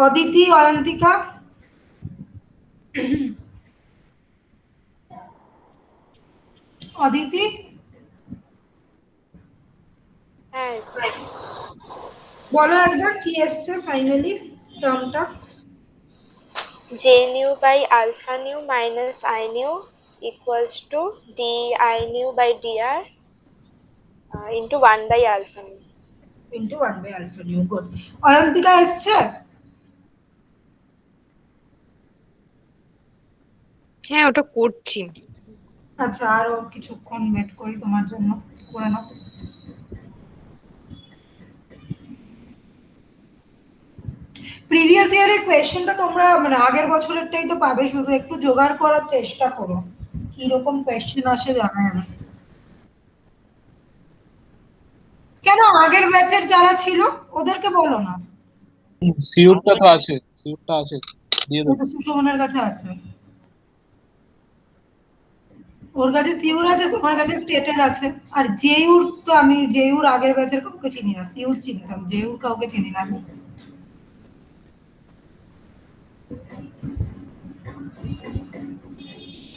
অদিতি, অয়ন্তিকা, অদিতি, হ্যাঁ, বলো একবার কি এসছে finally টার্মটা। J nu by alpha nu minus I nu equals to d I nu by dr into 1 by alpha nu. Into 1/α nu. Good. Ayantika এসছে? হ্যাঁ, ওটা করছি। আচ্ছা, আরো কিছুক্ষণ ওয়েট করি তোমার জন্য, করে নাও। প্রিভিয়াস ইয়ারের কোয়েশ্চেনটা তোমরা মানে আগের বছরেরটাই তো পাবে, শুধু একটু জোগাড় করার চেষ্টা করো কি রকম কোয়েশ্চেন আসে জানায় না। কেন আগের ব্যাচের যারা ছিল ওদেরকে বলো না? সিউরটা তো আছে, সিউরটা আছে, দিয়ে ও দেবো। তো সুশোভনের কাছে আছে, ওর কাছে সিউর আছে, তোমার কাছে স্টেটের আছে। আর জেইউর তো আমি জেইউর আগের ব্যাচের কাউকে চিনি না, সিউর চিনতাম, জেইউর কাউকে চিনি না আমি।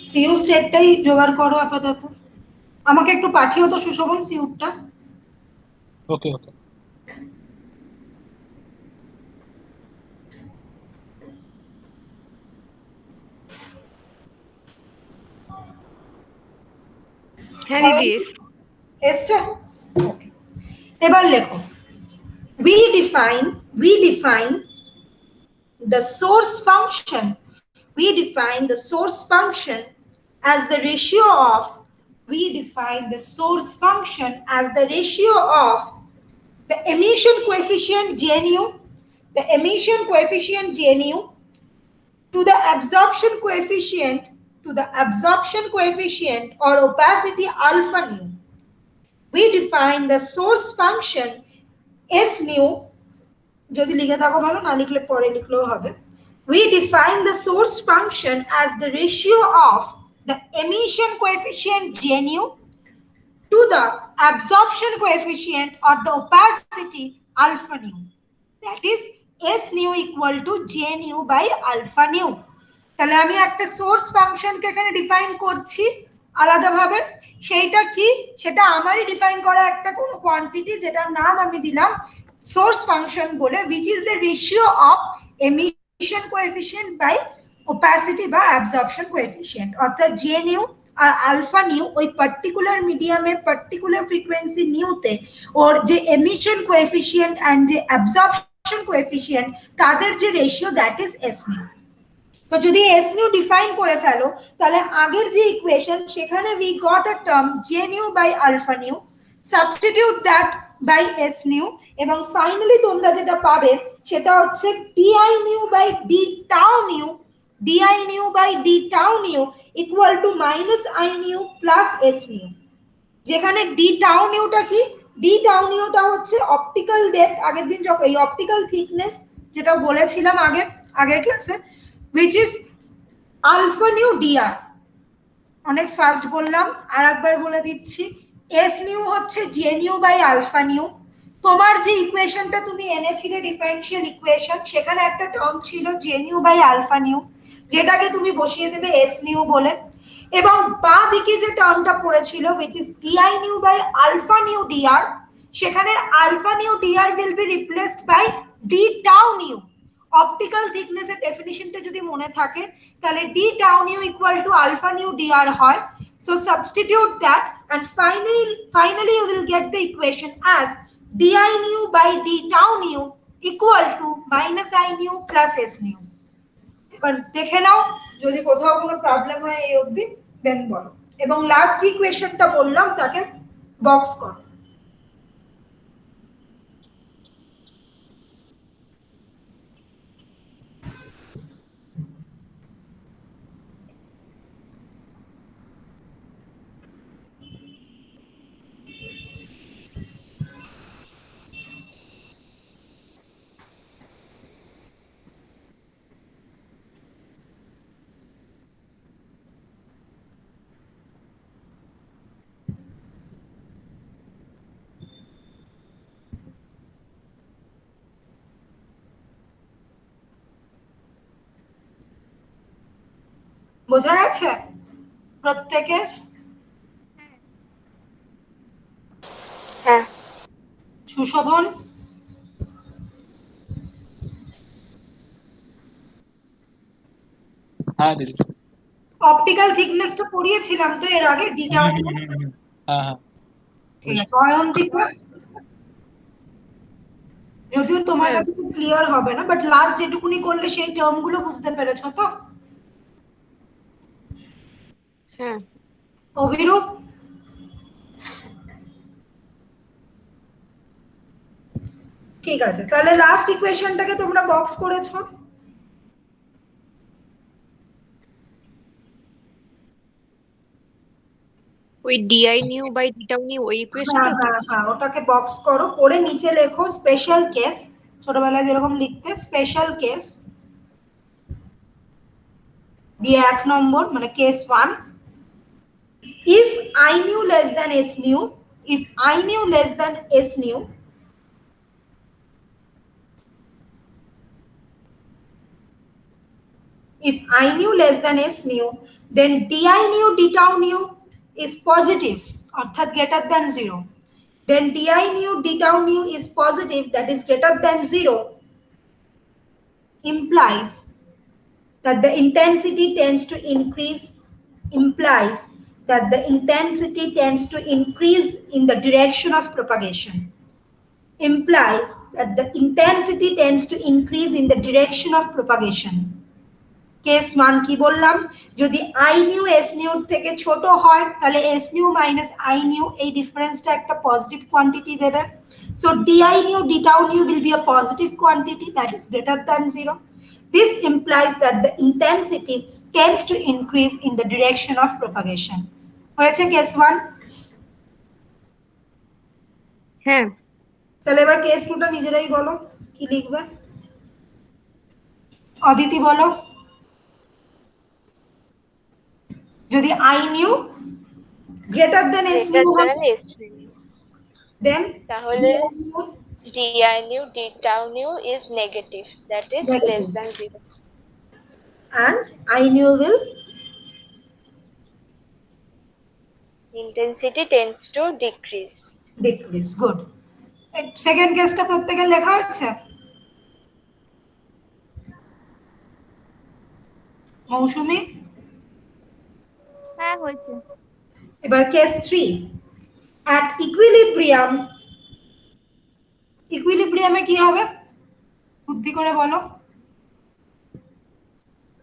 সিইউ স্টেটটাই জোগাড় করো আপাতত, আমাকে একটু পাঠিও তো সুশোভন সিইউটা। ওকে ওকে। হ্যাঁ দিদি, এসছে? ওকে, এবার লেখো, we define the source function, we define the source function as the ratio of, we define the source function as the ratio of the emission coefficient gnu, the emission coefficient gnu to the absorption coefficient, to the absorption coefficient or opacity alpha nu. We define the source function s nu, যদি লিখে থাকো ভালো, না লিখলে পরে লিখলেও হবে। We define the source function as the ratio of the emission coefficient gnu to the absorption coefficient or the opacity alpha nu. That is S nu equal to J nu by alpha nu. তাহলে আমি একটা source ফাংশনকে এখানে define করছি আলাদাভাবে, সেইটা কি, সেটা আমারই ডিফাইন করা একটা কোনো কোয়ান্টিটি যেটার নাম আমি দিলাম সোর্স ফাংশন বলে, which is the ratio of emission coefficient by opacity বা absorption coefficient, অর্থাৎ জে নিউ আর আলফা নিউ ওই পার্টিকুলার মিডিয়ামে পার্টিকুলার ফ্রিকোয়েন্সি নিউতে ওর যে এমিশন কোএফিসিয়েন্ট এন্ড যে অ্যাবজর্পশন কোএফিসিয়েন্ট তাদের যে ratio, that is S new. তো যদি এস নিউ ডিফাইন করে ফেলো তাহলে আগের যে ইকুয়েশন সেখানে we got a term J nu by alpha nu, substitute that by S nu, এবং ফাইনালি তোমরা যেটা পাবে সেটা হচ্ছে d I nu by d tau nu, d I nu by d tau nu equal to minus I nu plus S nu. যেখানে d tau নিউটা কি, d tau নিউটা হচ্ছে অপটিক্যাল ডেপথ, আগের দিন যখন এই অপটিক্যাল থিকনেস যেটা বলেছিলাম আগের ক্লাসে, which is alpha nu dr। অনেক ফাস্ট বললাম, আর একবার বলে দিচ্ছি, এস নিউ হচ্ছে J nu by alpha nu. তোমার যে ইকুয়েশনটা তুমি এনেছিলে ডিফারেন্সিয়াল ইকুয়েশন, সেখানে একটা টার্ম ছিল J nu by alpha nu, যেটাকে তুমি বসিয়ে দেবে এস নিউ বলে, এবং বাঁ দিকে যে টার্মটা পড়েছিল which is DI nu by alpha nu dr, সেখানে alpha nu dr will be replaced by D tau nu. Optical থিকনেসের ডেফিনিশনটা যদি মনে থাকে তাহলে D tau nu equal to alpha nu DR হয়। So substitute that and finally you will get the equation as di nu by d tau nu equal to minus I nu plus s nu। এবার দেখে নাও যদি কোথাও কোনো problem হয় এই অবধি দেন বলো, এবং লাস্ট ইকুয়েশনটা বললাম তাকে বক্স করো। বোঝা গেছে প্রত্যেকের? হ্যাঁ। সুশোভন? হ্যাঁ দিদি। অপটিক্যাল থিকনেসটা পড়িয়েছিলাম তো এর আগে, ডিটা। হ্যাঁ হ্যাঁ ঠিক আছে। অয়ন্তিকা? যদিও তোমার কাছে খুব ক্লিয়ার হবে না, বাট লাস্ট যেটুকুনি করলে সেই টার্মগুলো বুঝতে পেরেছো তো? হ্যাঁ। অভিরূপ? ঠিক আছে, তাহলে লাস্ট ইকুয়েশনটাকে তোমরা বক্স করেছো? ওই ডিআই নিউ বাই ডিটাও নিউ ওই ইকুয়েশনটা? হ্যাঁ হ্যাঁ হ্যাঁ, ওটাকে বক্স করো, করে নিচে লেখো স্পেশাল কেস, ছোটবেলায় যেরকম লিখতে স্পেশাল কেস দিয়ে 1 নম্বর মানে case 1, if I new less than S new, if I new less than S new, if I new less than S new, then di new d tau new is positive, অর্থাৎ greater than 0. Then di new d tau new is positive, that is greater than 0, implies that the intensity tends to increase, implies that the intensity tends to increase in the direction of propagation, implies that the intensity tends to increase in the direction of propagation. Case 1 কি বললাম? যদি I new S new থেকে ছোট হয় তাহলে S new minus I new এই ডিফারেন্সটা একটা পজিটিভ কোয়ান্টিটি দেবে। So di new d tau new will be a positive quantity that is greater than 0. This implies that the intensity tends to increase in the direction of propagation. হয়েছে case 1? হ্যাঁ। তাহলে এবার case 2টা নিজেরাই বলো কি লিখবে। অদিতি বলো। যদি I new greater than S new হয়, then তাহলে di new d tau new is negative, that is less than 0, and I new will intensity tends to decrease. decrease. Good. Second কেসটা প্রত্যেকের লেখা আছে? মৌসুমী? হ্যাঁ হয়েছে। এবার কেস 3, at equilibrium, ইকুইলিব্রিয়ামে কি হবে বুদ্ধি করে বলো।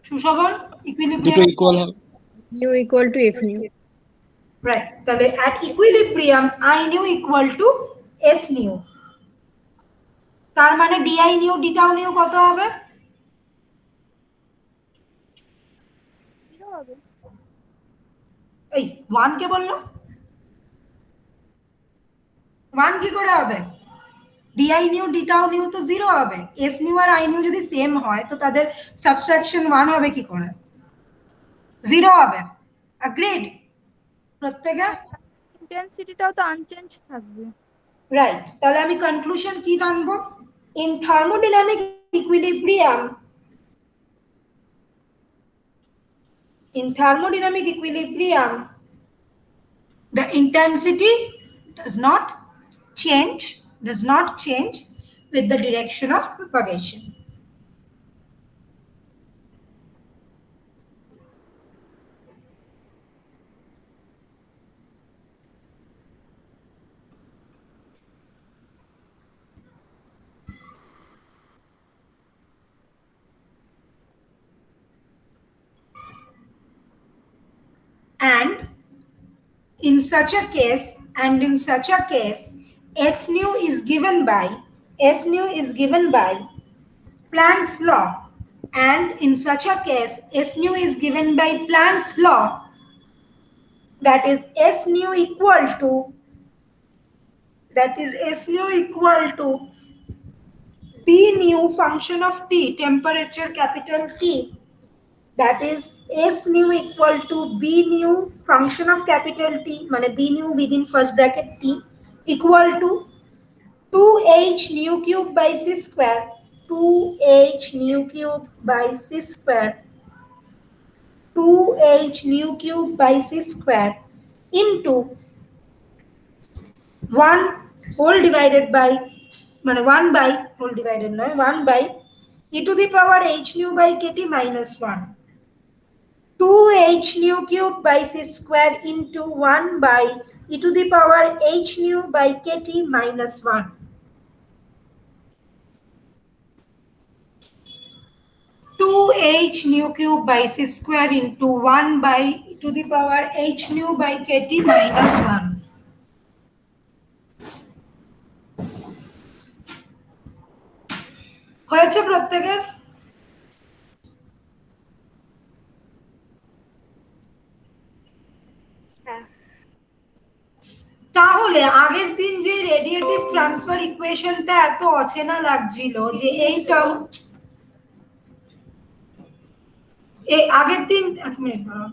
সুশোভন? দুটো ইকুইলিব্রিয়াম ইকুয়াল হবে। New equal two F new. Right, তাহলে at equilibrium I new equal to S new, তার মানে di new d tau new কত হবে? 0 হবে। এই 1 কে বললো 1 কি করে হবে? di new d tau new তো 0 হবে। S new আর I new যদি সেম হয় তো তাদের সাবট্রাকশন 1 হবে কি করে? 0 হবে। অ্যাগ্রিড প্রত্যেকে? ইন্টেন্সিটিটাও তো আনচেঞ্জ থাকবে। রাইট, তাহলে আমি কনক্লুশন কি টানবো? In thermodynamic equilibrium, in thermodynamic equilibrium, the intensity does not change with the direction of propagation. And in such a case, S nu is given by Planck's law, and in such a case S nu is given by Planck's law, that is S nu equal to B nu function of T, temperature capital T, that is S nu equal to B nu function of capital T, মানে B nu within first bracket T, equal to 2h nu cube by c square, 2h nu cube by c square, 2h nu cube by c square into 1 whole divided by 1 by whole divided 1 by e to the power h nu by kt minus 1. 2h nu cube by c square into 1 by e to the power h nu by kt minus 1. 2h nu cube by c square into 1 by e to the power h nu by kt minus 1. হয়েছে প্রত্যেকের? তাহলে আগের দিন যে radiative transfer ইকুয়েশনটা এত অচেনা লাগছিল যে এই টার্ম এই আগের দিন এক মিনিট দাঁড়াও।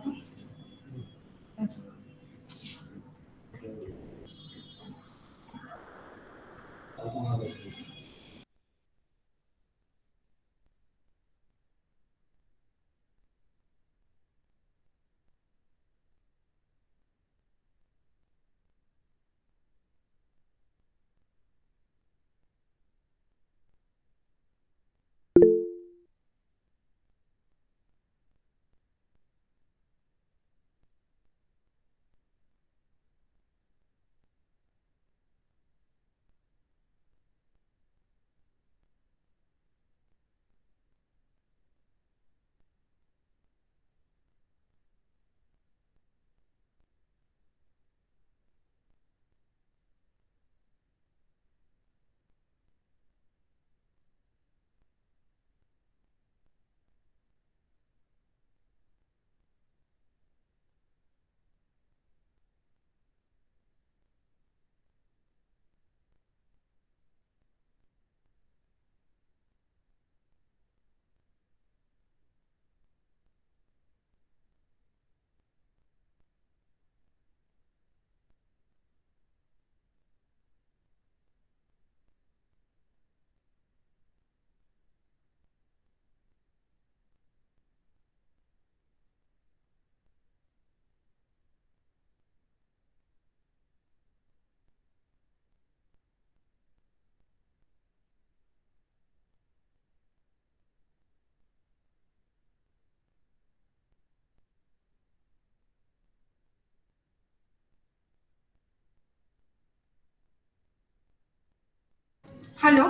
হ্যালো,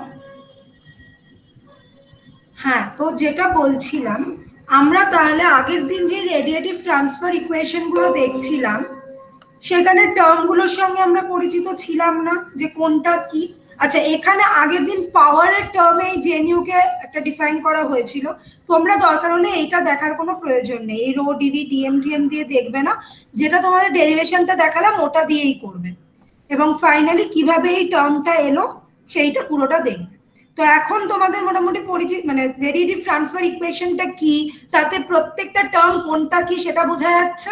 হ্যাঁ, তো যেটা বলছিলাম আমরা তাহলে আগের দিন যে রেডিয়েটিভ ট্রান্সফার ইকুয়েশন গুলো দেখছিলাম সেখানে টার্মগুলোর সঙ্গে আমরা পরিচিত ছিলাম না যে কোনটা কি। আচ্ছা, এখানে আগের দিন পাওয়ারের টার্মে এই জেনিউকে একটা ডিফাইন করা হয়েছিল। তোমরা দরকার হলে এইটা দেখার কোনো প্রয়োজন নেই, এই রো ডিভি ডিএম টিএম দিয়ে দেখবে না, যেটা তোমাদের ডেরিভেশনটা দেখালাম ওটা দিয়েই করবে, এবং ফাইনালি কিভাবে এই টার্মটা এলো সেইটা পুরোটা দেখবে। তো এখন তোমাদের মোটামুটি পরিচিত রেডিয়েটিভ ট্রান্সফার ইকুয়েশনটা কি, তাতে প্রত্যেকটা টার্ম কোনটা কি সেটা বোঝা যাচ্ছে।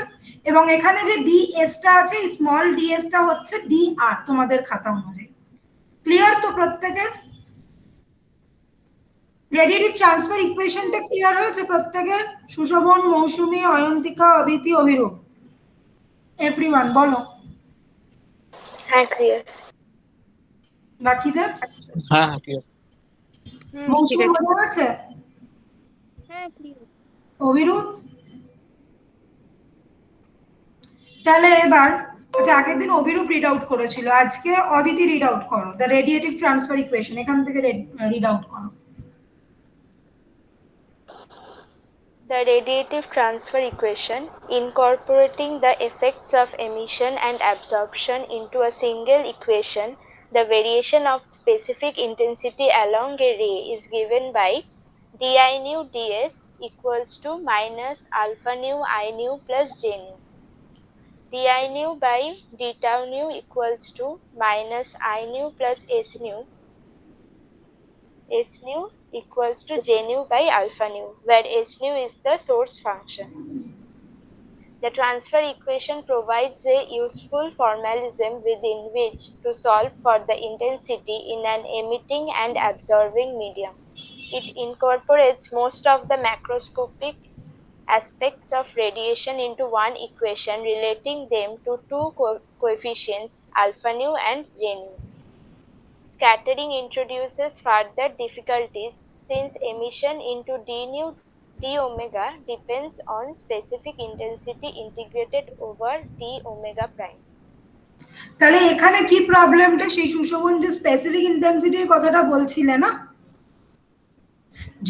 এবং এখানে যে ডিএসটা আছে, স্মল ডিএসটা হচ্ছে ডিআর তোমাদের খাতা অনুযায়ী। ক্লিয়ার তো প্রত্যেকের? রেডিয়েটিভ ট্রান্সফার ইকুয়েশনটা ক্লিয়ার হয়েছে প্রত্যেকের? সুশোভন, মৌসুমী, অয়ন্তিকা, অদিতি, অভিরূপ, এভরিওয়ান বলো। হ্যাঁ, ক্লিয়ার। বাকিদের? হ্যাঁ হ্যাঁ ক্লিয়ার। মৌসুমী বোঝা গেছে? হ্যাঁ ক্লিয়ার। অভিরূপ? তাহলে এবার আচ্ছা, আগের দিন অভিরূপ রিড আউট করেছিল, আজকে অদিতি রিড আউট করো দ্য রেডিয়েটিভ ট্রান্সফার ইকুয়েশন, এখান থেকে রিড আউট করো। The radiative transfer equation, incorporating the effects of emission and absorption into a single equation, the variation of specific intensity along a ray is given by di nu ds equals to minus alpha nu I nu plus j nu. Di nu by d tau nu equals to minus I nu plus s nu equals to j nu by alpha nu, where s nu is the source function. The transfer equation provides a useful formalism within which to solve for the intensity in an emitting and absorbing medium. It incorporates most of the macroscopic aspects of radiation into one equation relating them to two coefficients alpha nu and J nu. Scattering introduces further difficulties since emission into d nu d omega depends on specific intensity integrated over d omega prime. তাহলে এখানে কি প্রবলেমটা সেই সুশোভন যে specific ইন্টেন্সিটির কথাটা বলছিলে না,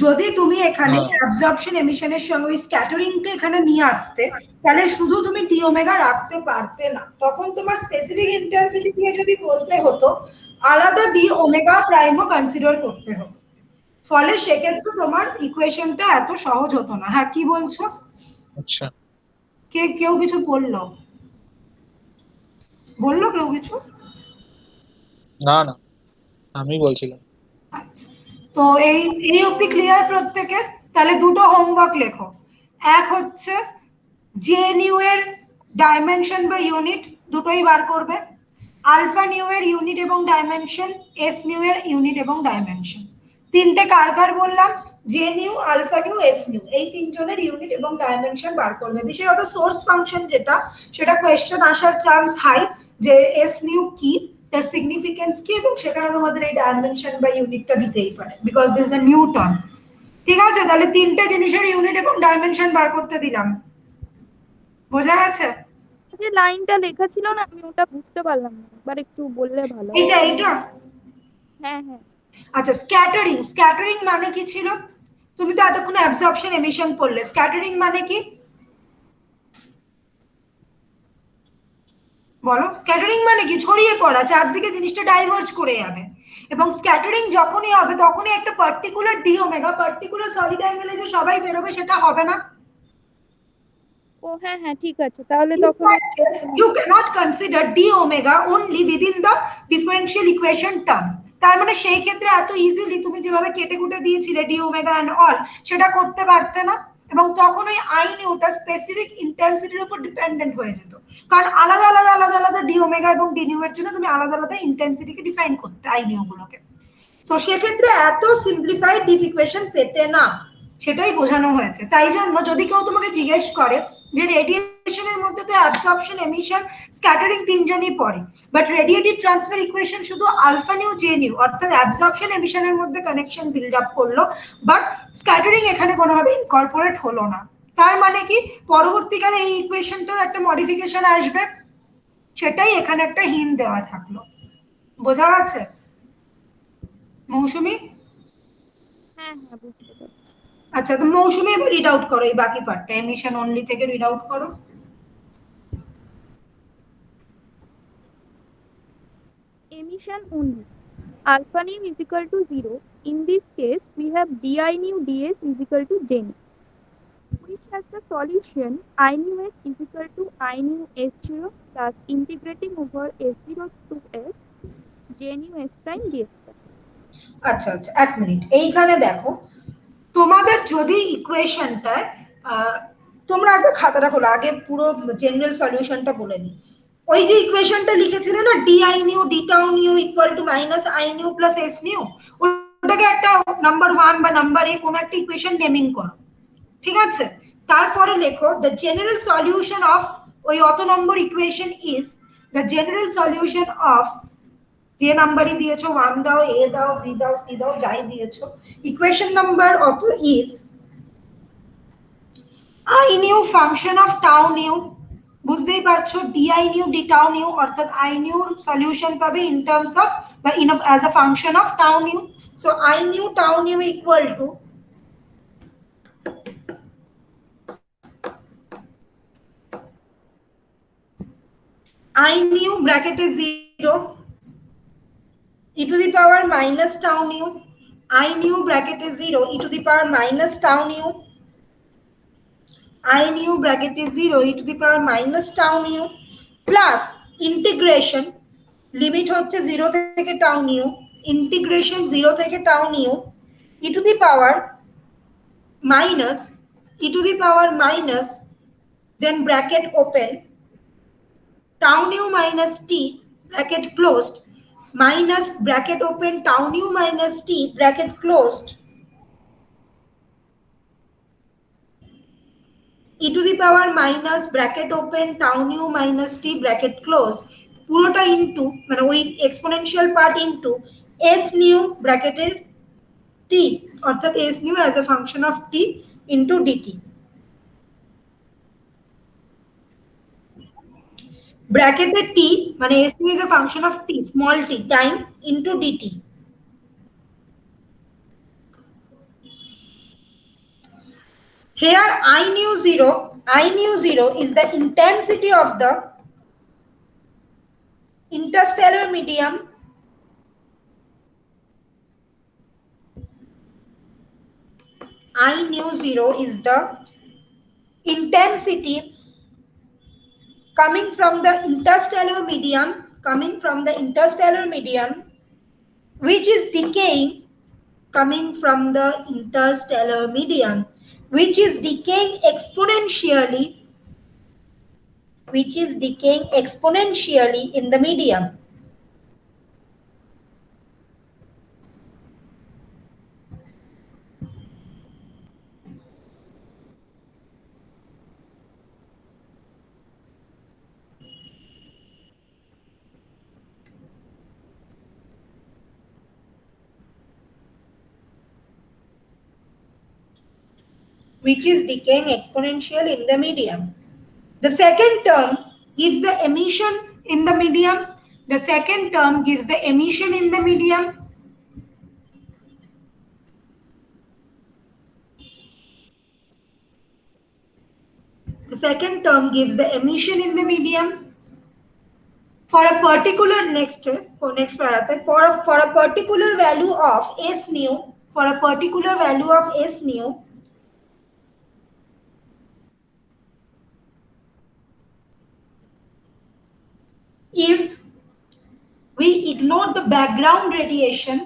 যদি তুমি এখানে অ্যাবজর্পশন এমিশনের সঙ্গে ওই স্ক্যাটারিংটা এখানে নিয়ে আসতে, তাহলে শুধু তুমি ডি ওমেগা রাখতে পারতে না, তখন তোমার স্পেসিফিক ইন্টেন্সিটি দিয়ে যদি বলতে হতো আলাদা ডি ওমেগা প্রাইমও কনসিডার করতে হতো, ফলে সেক্ষেত্রে তোমার ইকুয়েশনটা এত সহজ হতো না। হ্যাঁ কি বলছো? আচ্ছা, কেউ কিছু বললো কেউ কিছু? না না, আমি বলছিলাম। আচ্ছা, তো এই অবধি ক্লিয়ার প্রত্যেকের? তাহলে দুটো হোমওয়ার্ক লেখো। এক হচ্ছে জে নিউ এর ডাইমেনশন বা ইউনিট দুটোই বার করবে, আলফা নিউ এর ইউনিট এবং ডাইমেনশন, এস নিউ এর ইউনিট এবং ডাইমেনশন। তিনটে কার কার বললাম? J nu, alpha nu, S nu, এই তিনজনের ইউনিট এবং ডাইমেনশন বার করবে। বিশেষত সোর্স ফাংশন যেটা, সেটা কোয়েশ্চেন আসার চান্স হাই যে এস নিউ কি, তার সিগনিফিকেন্স কি, এবং সেখানে তোমাদের এই ডাইমেনশন বা ইউনিটটা দিতেই পারে, because this is a new term. ঠিক আছে, তাহলে তিনটে জিনিসের ইউনিট এবং ডাইমেনশন বার করতে দিলাম। বোঝা গেছে? যে লাইনটা লেখা ছিল না, আমি ওটা বুঝতে পারলাম না, একবার একটু বললে ভালো। এইটা হ্যাঁ হ্যাঁ। আচ্ছা, স্ক্যাটারিং মানে কি ছিল? তুমি তো এতক্ষণ অ্যাবজর্পশন এমিশন পড়লে, স্ক্যাটারিং মানে কি বলো? স্ক্যাটারিং মানে কি? ছড়িয়ে পড়া, চারদিকে জিনিসটা ডাইভার্জ করে যাবে। এবং স্ক্যাটারিং যখনই হবে তখনই একটা particular D omega, particular solid অ্যাঙ্গেলে যে সবাই বেরোবে সেটা হবে না। ও হ্যাঁ হ্যাঁ ঠিক আছে, তাহলে তখন you cannot consider d omega only within the differential equation term। তার মানে সেই ক্ষেত্রে এত ইজিলি তুমি যেভাবে কেটে কুটে দিয়েছিলে ডি ওমেগা এন্ড অল, সেটা করতে পারতে না, এবং তখন ওই আই নিউটা স্পেসিফিক ইন্টেন্সিটির উপর ডিপেন্ডেন্ট হয়ে যেত, কারণ আলাদা আলাদা আলাদা আলাদা ডি ওমেগা এবং ডি নিউ এর জন্য তুমি আলাদা আলাদা ইন্টেন্সিটিকে ডিফাইন করতে আই নিউ গুলোকে। সো সেক্ষেত্রে এত সিম্পলিফাইড ডিফ ইকুয়েশন পেতে না, সেটাই বোঝানো হয়েছে। তাই জন্য যদি কেউ তোমাকে জিজ্ঞেস করে যে রেডিয়েশনের মধ্যে তো অ্যাবসর্পশন, এমিশন, স্ক্যাটারিং তিনজনই পড়ে, বাট রেডিয়েটিভ ট্রান্সফার ইকুয়েশন শুধু আলফা নিউ জে নিউ অর্থাৎ অ্যাবসর্পশন এমিশনের মধ্যে কানেকশন বিল্ড আপ করলো, বাট স্ক্যাটারিং এখানে কোনোভাবে ইনকর্পোরেট হলো না। তার মানে কি পরবর্তীকালে এই ইকুয়েশনটার একটা মডিফিকেশন আসবে, সেটাই এখানে একটা হিন্ট দেওয়া থাকলো। বোঝা গেছে মৌসুমী? হ্যাঁ হ্যাঁ বুঝতে পারছি। আচ্ছা, তো মৌসুমী এবার রিড আউট করো এই বাকি পার্টটা, এমিশন অনলি থেকে রিড আউট করো। Emission only. Alpha nu is equal to 0. In this case, we have di nu ds is equal to j nu, which has the solution I nu s is equal to I nu s0 plus integrating over s0 to s j nu s prime ds prime. আচ্ছা আচ্ছা, এক minute, এইখানে দেখো তোমাদের যদি ইকুয়েশনটা তোমরা একবার খাতাটা খোলো, আগে পুরো জেনারেল সলিউশনটা বলে দিই। ওই যে ইকুয়েশনটা লিখেছিল না D I new D tau nu equal to minus I nu plus S new, ওটাকে একটা নাম্বার 1 বা নাম্বার এ কোনো একটা ইকুয়েশন নেমিং করো। ঠিক আছে, তারপরে লেখো দ্য জেনারেল সলিউশন অফ ওই অত নম্বর equation is the general solution of, যে নাম্বারই দিয়েছো 1 দাও, এ দাও, বি দাও, সি দাও, যাই দিয়েছো, ইকুয়েশন নাম্বার অত is I knew function of tau new. বুঝতেই পারছো, D I new D tau new অর্থাৎ আই নিউ সলিউশন পাবে ইন টার্মস অফ বা in of as a function of tau new. So I knew tau nu equal two I new bracket is 0 e to the power minus tau nu, I new bracket is 0 e to the power minus tau nu, I new bracket is 0 e to the power minus tau nu plus integration limit হচ্ছে 0 থেকে tau nu, integration 0 থেকে tau nu e to the power minus e to the power minus then bracket open tau nu minus t bracket closed minus bracket open tau nu minus t bracket closed e to the power minus bracket open tau nu minus t bracket close পুরোটা into মানে ওই exponential part into s nu ব্র্যাকেটের t অর্থাৎ s nu as a function of t into dt ব্র্যাকেটের t মানে s nu is a function of t small t time into dt. Here I nu 0 is the intensity of the interstellar medium I nu 0 is the intensity coming from the interstellar medium which is decaying coming from the interstellar medium which is decaying exponentially in the medium. Which is decaying exponential in the medium. The second term gives the emission in the medium. The second term gives the emission in the medium. The second term gives the emission in the medium. For a particular next paragraph, for a particular value of s nu, if we ignore the background radiation,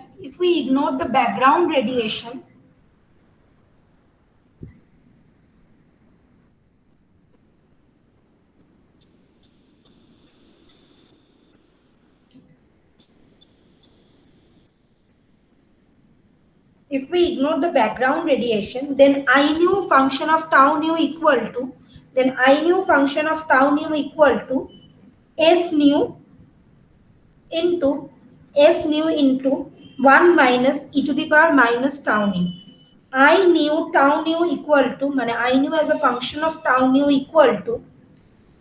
then I nu function of tau nu equal to s nu into 1 minus e to the power minus tau nu. I tau nu equal to I nu as a function of tau nu equal to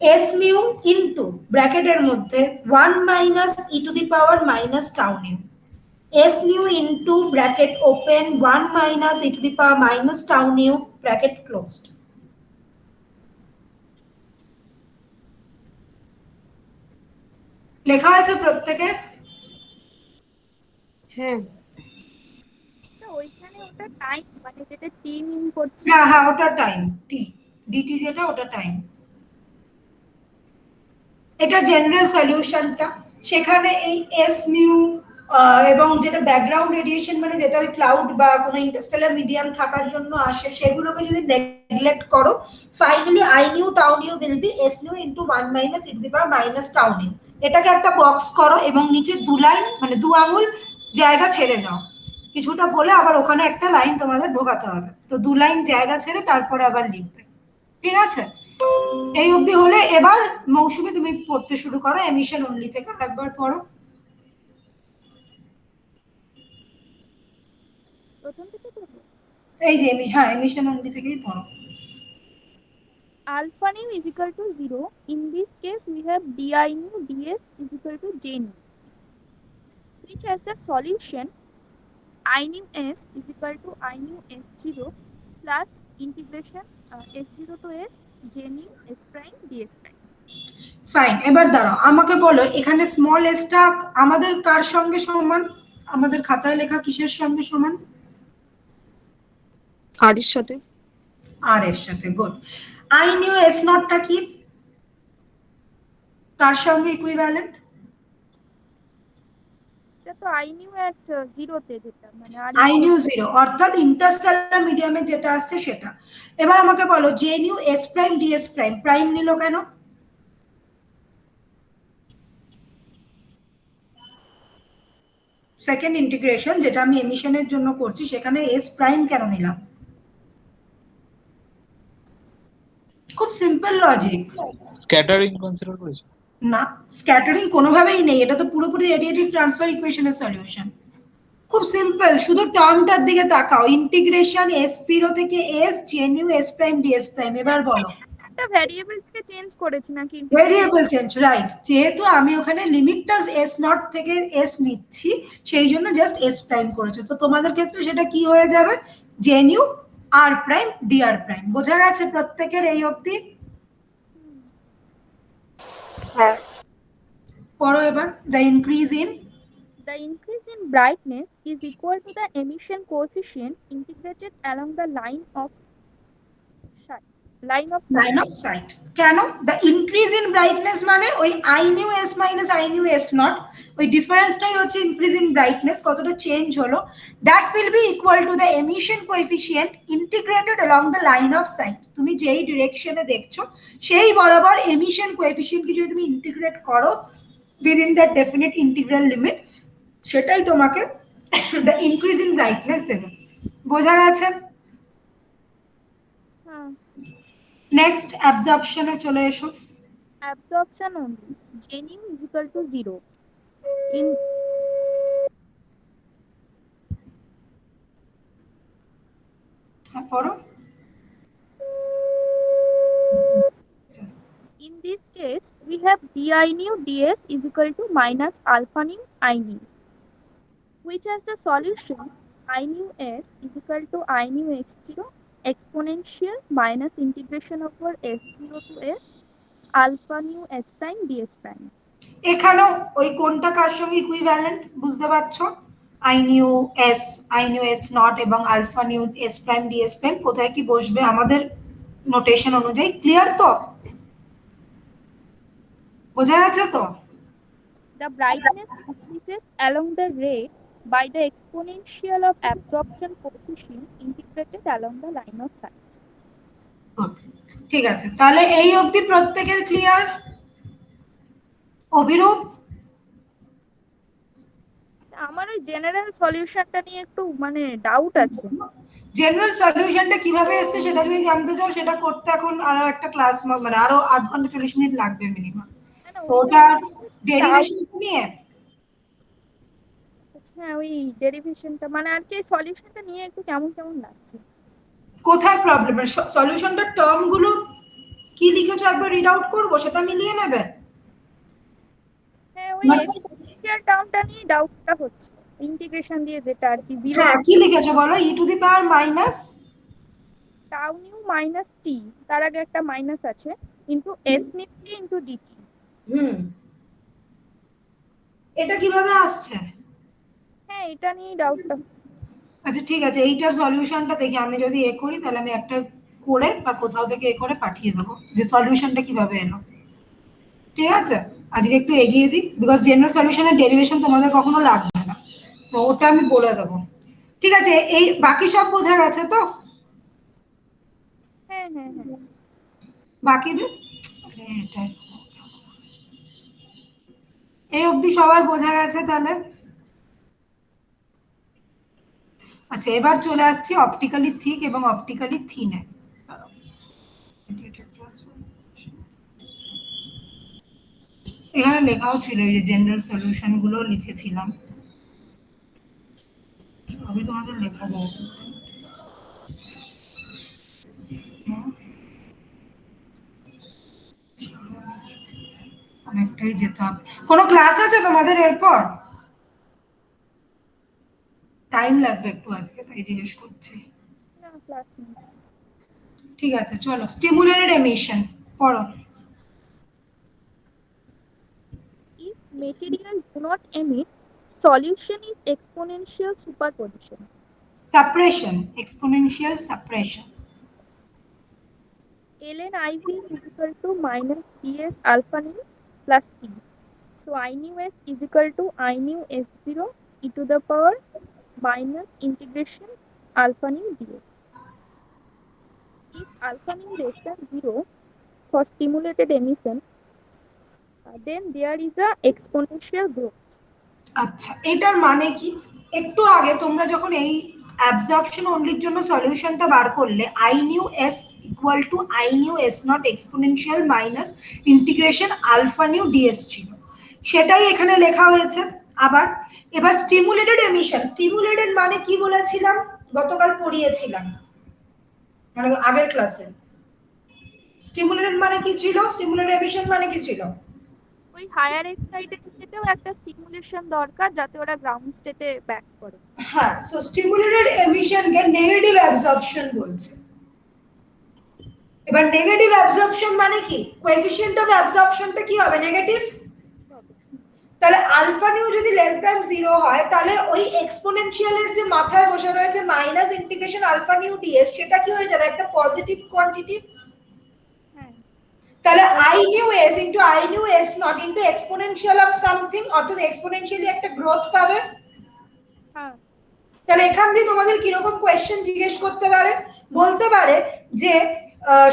s nu into bracket এর মধ্যে 1 minus e to the power minus tau nu. S nu into bracket open 1 minus e to the power minus tau nu bracket closed. লেখা আছে প্রত্যেকের? হ্যাঁ আচ্ছা ওইখানে ওটা time মানে যেটা টি মিন করছে হ্যাঁ ওটা টাইম টি ডিটি যেটা ওটা টাইম। এটা জেনারেল সলিউশনটা, সেখানে এই এস নিউ এবং যেটা ব্যাকগ্রাউন্ড রেডিয়েশন মানে যেটা ওই ক্লাউড বা কোনো ইন্টারস্টেলার মিডিয়াম থাকার জন্য আসে সেগুলোকে যদি নেগলেক্ট করো finally I knew tau new will be S new into 1 minus E two the power minus tau new. এটাকে একটা বক্স করো এবং নিচে দু লাইন মানে 2 আঙুল জায়গা ছেড়ে যাও, কিছুটা বলে আবার ওখানে একটা লাইন তোমাদের ঢোকাতে হবে, তো 2 লাইন জায়গা ছেড়ে তারপরে আবার লিখবে, ঠিক আছে? এই অবধি হলে এবার মৌসুমী তুমি পড়তে শুরু করো এমিশন অনলি থেকে, একবার পড়ো। প্রথম থেকে পড়বো? এই যে এমিশন অনলি থেকেই পড়ো। Alpha nu is equal to 0. In this case, we have di nu ds is equal to j nu, which has the solution I nu s is equal to I nu s0 plus integration s0 to s j nu s prime ds prime. Fine, এবার দাঁড়াও আমাকে বলো এখানে small এসটা আমাদের কার সঙ্গে সমান? আমাদের খাতায় লেখা কিসের সঙ্গে সমান? আর এর সাথে। আর এর সাথে, গুড। আই নিউ এস নটটা কি তার সঙ্গে ইকুইভ্যালেন্ট? এটা তো I nu at 0 তে যেটা মানে আই নিউ 0 অর্থাৎ ইন্টারস্টেলার মিডিয়ামে যেটা আসছে সেটা। এবার আমাকে বলো J new S prime d S prime prime নিল কেন? সেকেন্ড ইন্টিগ্রেশন যেটা আমি এমিশনের জন্য করছি সেখানে এস প্রাইম কেন নিলাম? খুব সিম্পল লজিক। স্ক্যাটারিং কনসিডার করেছে? না, স্ক্যাটারিং কোনোভাবেই নেই, এটা তো পুরোপুরি রেডিয়েটিভ ট্রান্সফার ইকুয়েশনের সলিউশন। খুব সিম্পল, শুধু টার্মটার দিকে তাকাও, ইন্টিগ্রেশন S0 থেকে S জেনিউ S prime ds prime. এবার বলো একটা ভ্যারিয়েবলকে চেঞ্জ করেছি নাকি? Variable change, right. যেহেতু আমি ওখানে লিমিটটা S0 থেকে S নিচ্ছি, সেই জন্য জাস্ট S প্রাইম করেছে। তো তোমাদের ক্ষেত্রে সেটা কি হয়ে যাবে? জেনিউ R প্রাইম dr প্রাইম। বোঝা গেছে প্রত্যেকের এই অবধি? হ্যাঁ। পড়ো এবার। The increase in brightness is equal to the emission coefficient integrated along the line of sight. line of sight। কেন? The increase in brightness মানে ওই I nu S minus I nu S naught, ওই ডিফারেন্সটাই হচ্ছে increase in brightness, কতটা change হলো। That will be equal to the emission coefficient integrated along the line of sight। তুমি যেই ডিরেকশনে দেখছো সেই বরাবর emission coefficient কি যদি তুমি ইন্টিগ্রেট করো within that definite integral limit, সেটাই তোমাকে the increase in brightness দেবে। বোঝা গেছে? নেক্সট অ্যাবজর্পশনে চলে এসো। Absorption only. Gnu is equal to 0. পড়ো। In this case, we have di nu ds is equal to minus alpha nu I nu, which has the solution I nu s is equal to I nu x0 exponential minus integration over s0 to s alpha nu s prime ds prime. এখানেও ওই কোনটা কার সঙ্গে equivalent বুঝতে পারছো? I nu S nought এবং alpha nu S prime d S prime কোথায় কি বসবে আমাদের নোটেশন অনুযায়ী। ক্লিয়ার তো? বোঝা গেছে তো? The brightness increases along the ray by the exponential of absorption coefficient integrated along the line of sight. ঠিক আছে, তাহলে এই অবধি প্রত্যেকের ক্লিয়ার? অভিরূপ? আমার ওই জেনারেল সলিউশনটা নিয়ে একটু মানে ডাউট আছে। জেনারেল সলিউশনটা কিভাবে এসেছে সেটা যদি জানতে চাও, সেটা করতে এখন আরো একটা ক্লাস, মানে আরো 8 ঘন্টা 40 মিনিট লাগবে মিনিমাম। তো ওটা ডেরিভেশন নিয়ে, হ্যাঁ ওই ডেরিভেশনটা মানে আর কি সলিউশনটা নিয়ে একটু কেমন কেমন লাগছে। কোথায় প্রবলেম? সলিউশনটার টার্ম গুলো কি লিখেছো একবার রিড আউট করবো, সেটা মিলিয়ে নেবে। হ্যাঁ ওই এক্সপোনেনশিয়াল টার্মটা নিয়ে ডাউটটা হচ্ছে, ইন্টিগ্রেশন দিয়ে যেটা আর কি 0 হ্যাঁ কি লিখেছো বলো? e to the power minus tau nu minus T, তার আগে একটা মাইনাস আছে, into s nu T into dt। এটা কিভাবে আসছে? হ্যাঁ এটা নিয়ে ডাউটটা। আচ্ছা ঠিক আছে, এইটার সলিউশনটা দেখি, আমি যদি এ করি তাহলে আমি একটা করে বা কোথাও থেকে এ করে পাঠিয়ে দেবো যে সলিউশনটা কিভাবে এলো। ঠিক আছে, আজকে একটু এগিয়ে দিই, বিকজ জেনারেল সলিউশনের ডেরিভেশন তোমাদের কখনো লাগবে না, সো ওটা আমি বলে দেবো। ঠিক আছে, এই বাকি সব বোঝা গেছে তো? হ্যাঁ হ্যাঁ হ্যাঁ বাকি এই অবধি সবার বোঝা গেছে তাহলে? আচ্ছা এবার চলে আসছি অপটিক্যালি থিক এবং অপটিক্যালি থিনে। এখানে লেখাও ছিল, এই যে জেনারেল সলিউশন গুলো লিখেছিলাম, সবই তোমাদের লেখা রয়েছে। অনেকটাই যেতে হবে। কোনো ক্লাস আছে তোমাদের এরপর? টাইম লাগবে একটু আজকে, তাই জিজ্ঞেস করছি। না ক্লাস নেই। ঠিক আছে চলো, স্টিমুলেটেড এমিশন পড়ো। If material do not emit, solution is exponential superposition. Suppression, exponential suppression. ln IV is equal to minus ds alpha nu plus c. So I nu s is equal to I nu s0 e to the power minus integration alpha nu ds. If alpha nu less than 0 for stimulated emission, then there is a exponential growth. আচ্ছা এটার মানে কি? একটু আগে তোমরা যখন এই absorption অনলির জন্য সলিউশনটা বার করলে I nu S equal to I nu S nought exponential minus integration alpha nu d S ছিল, সেটাই এখানে লেখা হয়েছে। আবার এবার স্টিমুলেটেড এমিশন, স্টিমুলেটেড মানে কি বলেছিলাম, গতকাল পড়িয়েছিলাম, মানে আগের ক্লাসে। স্টিমুলেটেড মানে কি ছিল, স্টিমুলেটেড এমিশন মানে কি ছিল? ওই হায়ার এক্সাইটেড স্টেটেও একটা স্টিমুলেশন দরকার যাতে ওরা গ্রাউন্ড স্টেটে ব্যাক করে। হ্যাঁ, সো স্টিমুলেটেড এমিশনকে নেগেটিভ অ্যাবজর্পশন বলছে। এবার নেগেটিভ অ্যাবজর্পশন মানে কি, কোএফিসিয়েন্ট অফ অ্যাবজর্পশনটা কি হবে, নেগেটিভ। তাহলে আলফা নিউ যদি লেস দ্যান 0 হয় তাহলে ওই এক্সপোনেনশিয়ালের যে মাথায় বসে রয়েছে minus integration alpha nu d S, সেটা কি হয়ে যাবে, একটা পজিটিভ কোয়ান্টিটি। তাহলে I nu S into I nu S nought into exponential of something, অর্থাৎ এক্সপোনেনশিয়ালি একটা গ্রোথ পাবে। তাহলে এখান দিয়ে তোমাদের কিরকম কোয়েশ্চেন জিজ্ঞেস করতে পারে, বলতে পারে যে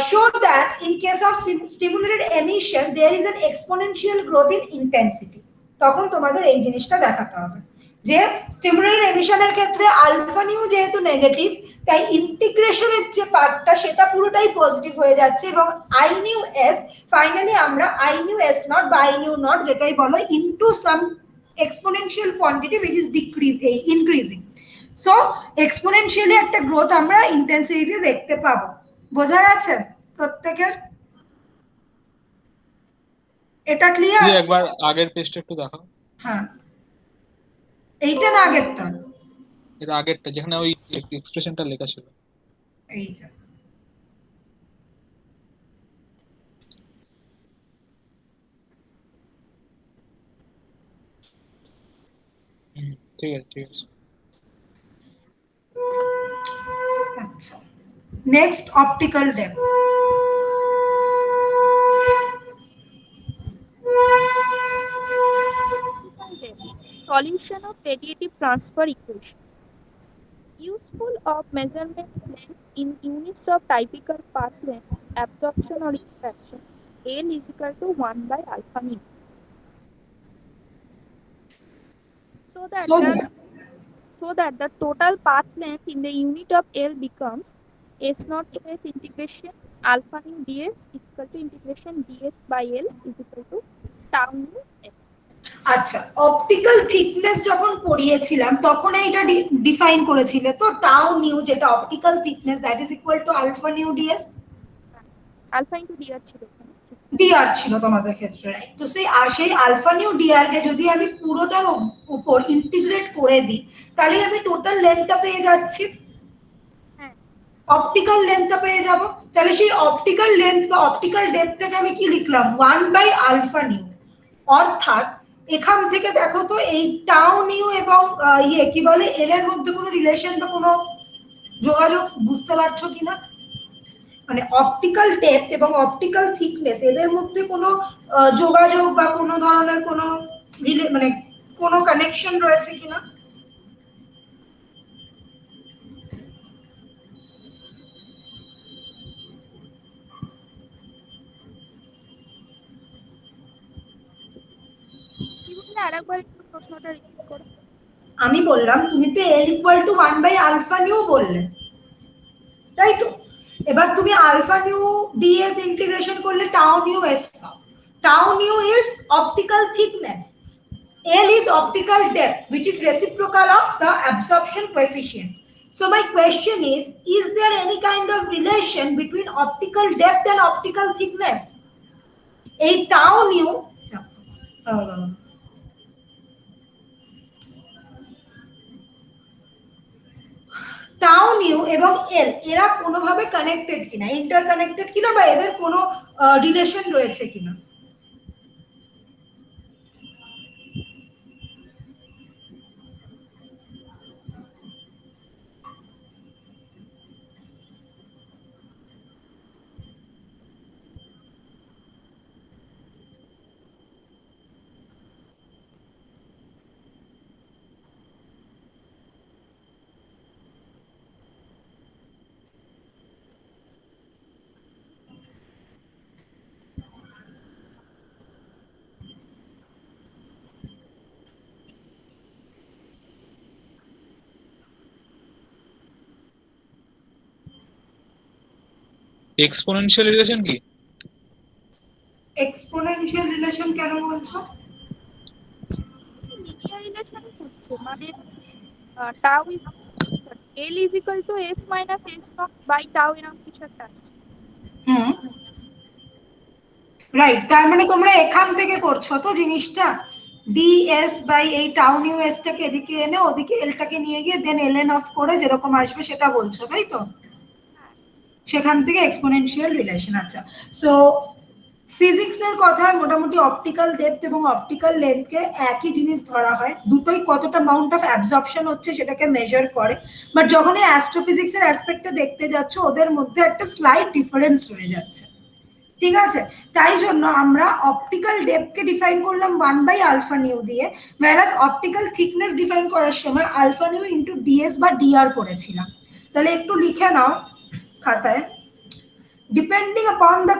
show that in case of stimulated emission there is an exponential growth in intensity, তখন তোমাদের এই জিনিসটা দেখাতে হবে যে স্টিমুলেটেড এমিশনের ক্ষেত্রে আলফা নিউ যেহেতু নেগেটিভ, তাই ইন্টিগ্রেশনের যে পার্টটা সেটা পুরোটাই পজিটিভ হয়ে যাচ্ছে, এবং আই নিউ এস ফাইনালি আমরা আই নিউ এস নট বা আই নিউ নট যেটাই বলো into some exponential quantity which is increasing, so exponentially একটা গ্রোথ আমরা ইন্টেন্সিটিতে দেখতে পাবো। বোঝা গেছে প্রত্যেকের? এটা ক্লিয়ার? একবার আগের পেজটা একটু দেখাও। হ্যাঁ, এইটা না আগেরটা? এটা আগেরটা যেখানে ওই এক্সপ্রেশনটা লেখা ছিল। এইটা। ঠিক আছে ঠিক আছে। আচ্ছা, next optical depth. Solution of radiative transfer equation. Useful of measurement length in units of typical path length, absorption or refraction. L is equal to 1 by alpha mu. So that the total path length in the unit of L becomes S naught to S integration alpha nu ds is equal to integration ds by L is equal to tau nu S. আচ্ছা, optical thickness যখন পড়িয়েছিলাম তখন এইটা define করেছিলে তো, tau nu যেটা optical thickness that is equal to alpha nu d S. Alpha into d r ছিল, d r ছিল তোমাদের ক্ষেত্রে, রাইট? তো সেই আলফা নিউ ডিআর কে যদি আমি পুরোটার উপর ইন্টিগ্রেট করে দিই তাহলে আমি টোটাল লেন্থটা পেয়ে যাচ্ছি, অপটিক্যাল লেন্থটা পেয়ে যাব। তাহলে সেই অপটিক্যাল লেন্থ বা অপটিক্যাল ডেপথটাকে আমি কি লিখলাম, 1 বাই আলফা নিউ। অর্থাৎ এখান থেকে দেখো তো এই টাউ নিউ এবং কি বলে এল এর মধ্যে কোনো রিলেশন বা কোনো যোগাযোগ বুঝতে পারছো কিনা, মানে অপটিক্যাল ডেপথ এবং অপটিক্যাল থিকনেস এদের মধ্যে কোনো যোগাযোগ বা কোনো ধরনের কোনো মানে কোনো কানেকশন রয়েছে কিনা? আমি বললাম তুমি তো L equal to 1 by alpha nu বললে, তাই তো? এবার তুমি আলফা নিউ ডিএস ইন্টিগ্রেশন করলে টাউ নিউ এস পাও। Tau nu is optical thickness, L is optical depth which is reciprocal of the absorption coefficient. So my question is there any kind of relation between optical depth and optical thickness? এই tau new tau new এবং এল এরা কোনোভাবে connected কিনা, interconnected কিনা, বা এদের কোনো relation রয়েছে কিনা? এক্সপোনেনশিয়াল রিলেশন কি? এক্সপোনেনশিয়াল রিলেশন কেন বলছো? লিনিয়ার রিলেশন হচ্ছে মানে tau L is equal to S minus S by tau এরকম কিছু একটা আসছে। Hmm, right. তার মানে তোমরা এখান থেকে করছো তো জিনিসটা, ডিএস বাই এই টাউ নিউ এসটাকে এদিকে এনে ওদিকে এলটাকে নিয়ে গিয়ে দেন এলএন অফ করে যেরকম আসবে সেটা বলছো, তাই তো? সেখান থেকে এক্সপোনেনশিয়াল রিলেশন। আচ্ছা, সো ফিজিক্সের কথায় মোটামুটি অপটিক্যাল ডেপথ এবং অপটিক্যাল লেন্থকে একই জিনিস ধরা হয়, দুটোই কতটা অ্যামাউন্ট অফ অ্যাবজর্পশন হচ্ছে সেটাকে মেজার করে। বাট যখন এই অ্যাস্ট্রোফিজিক্সের অ্যাসপেক্টটা দেখতে যাচ্ছ ওদের মধ্যে একটা স্লাইট ডিফারেন্স রয়ে যাচ্ছে, ঠিক আছে? তাই জন্য আমরা অপটিক্যাল ডেপথকে ডিফাইন করলাম 1 বাই আলফা নিউ দিয়ে, whereas অপটিক্যাল থিকনেস ডিফাইন করার সময় আলফা নিউ ইন্টু ডিএস বা ডিআর করেছিলাম। তাহলে একটু লিখে নাও খাতায়। Depending upon the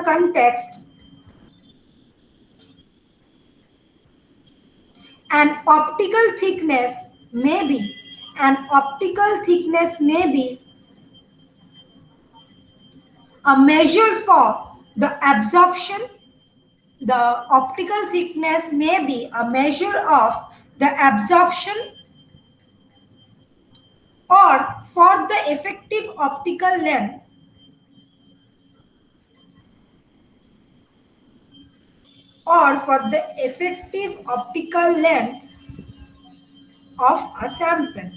context, an optical thickness may be a measure for the absorption. The optical thickness may be a measure of the absorption or for the effective optical length of a sample.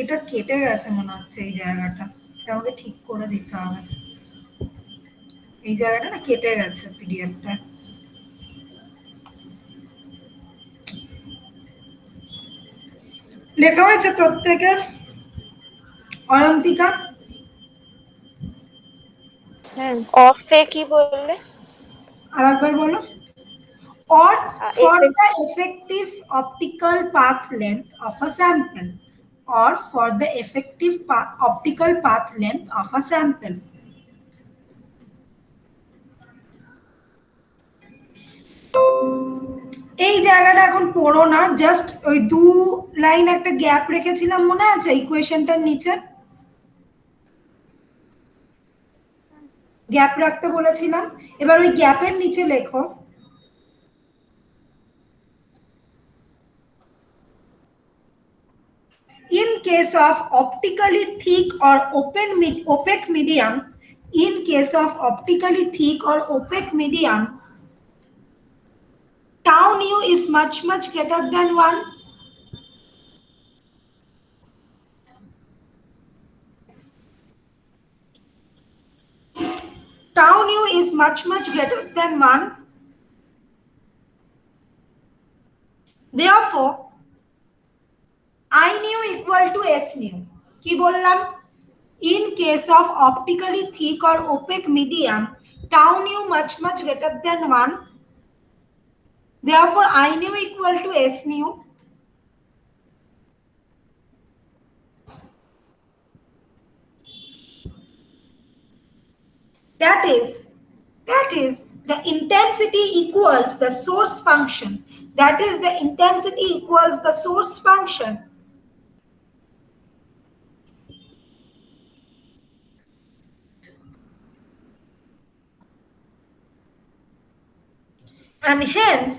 এটা কেটে গেছে মনে হচ্ছে এই জায়গাটা, এটা আমাকে ঠিক করে দিতে হবে। এই জায়গাটা না কেটে গেছে পিডিএফটা। লেখা হয়েছে প্রত্যেকের? অয়ন্তিকা অফে কি বললে? আরেকবার বলো। Or for the effective optical path length of a sample. Or for the effective optical path length of a sample. এই জায়গাটা এখন পড়ো না, জাস্ট ওই 2 লাইন একটা গ্যাপ রেখেছিলাম মনে আছে ইকুয়েশনটার নিচে? গ্যাপ রাখতে বলেছিলাম, এবার ওই গ্যাপের নিচে লেখো in case of optically thick or opaque medium, tau nu is much greater than 1. Tau nu is much greater than 1. Therefore, I nu equal to S nu. কি বললাম? In case of optically thick or opaque medium, tau nu much greater than 1. Therefore, I nu equal to S nu. That is the intensity equals the source function. That is the intensity equals the source function. And hence,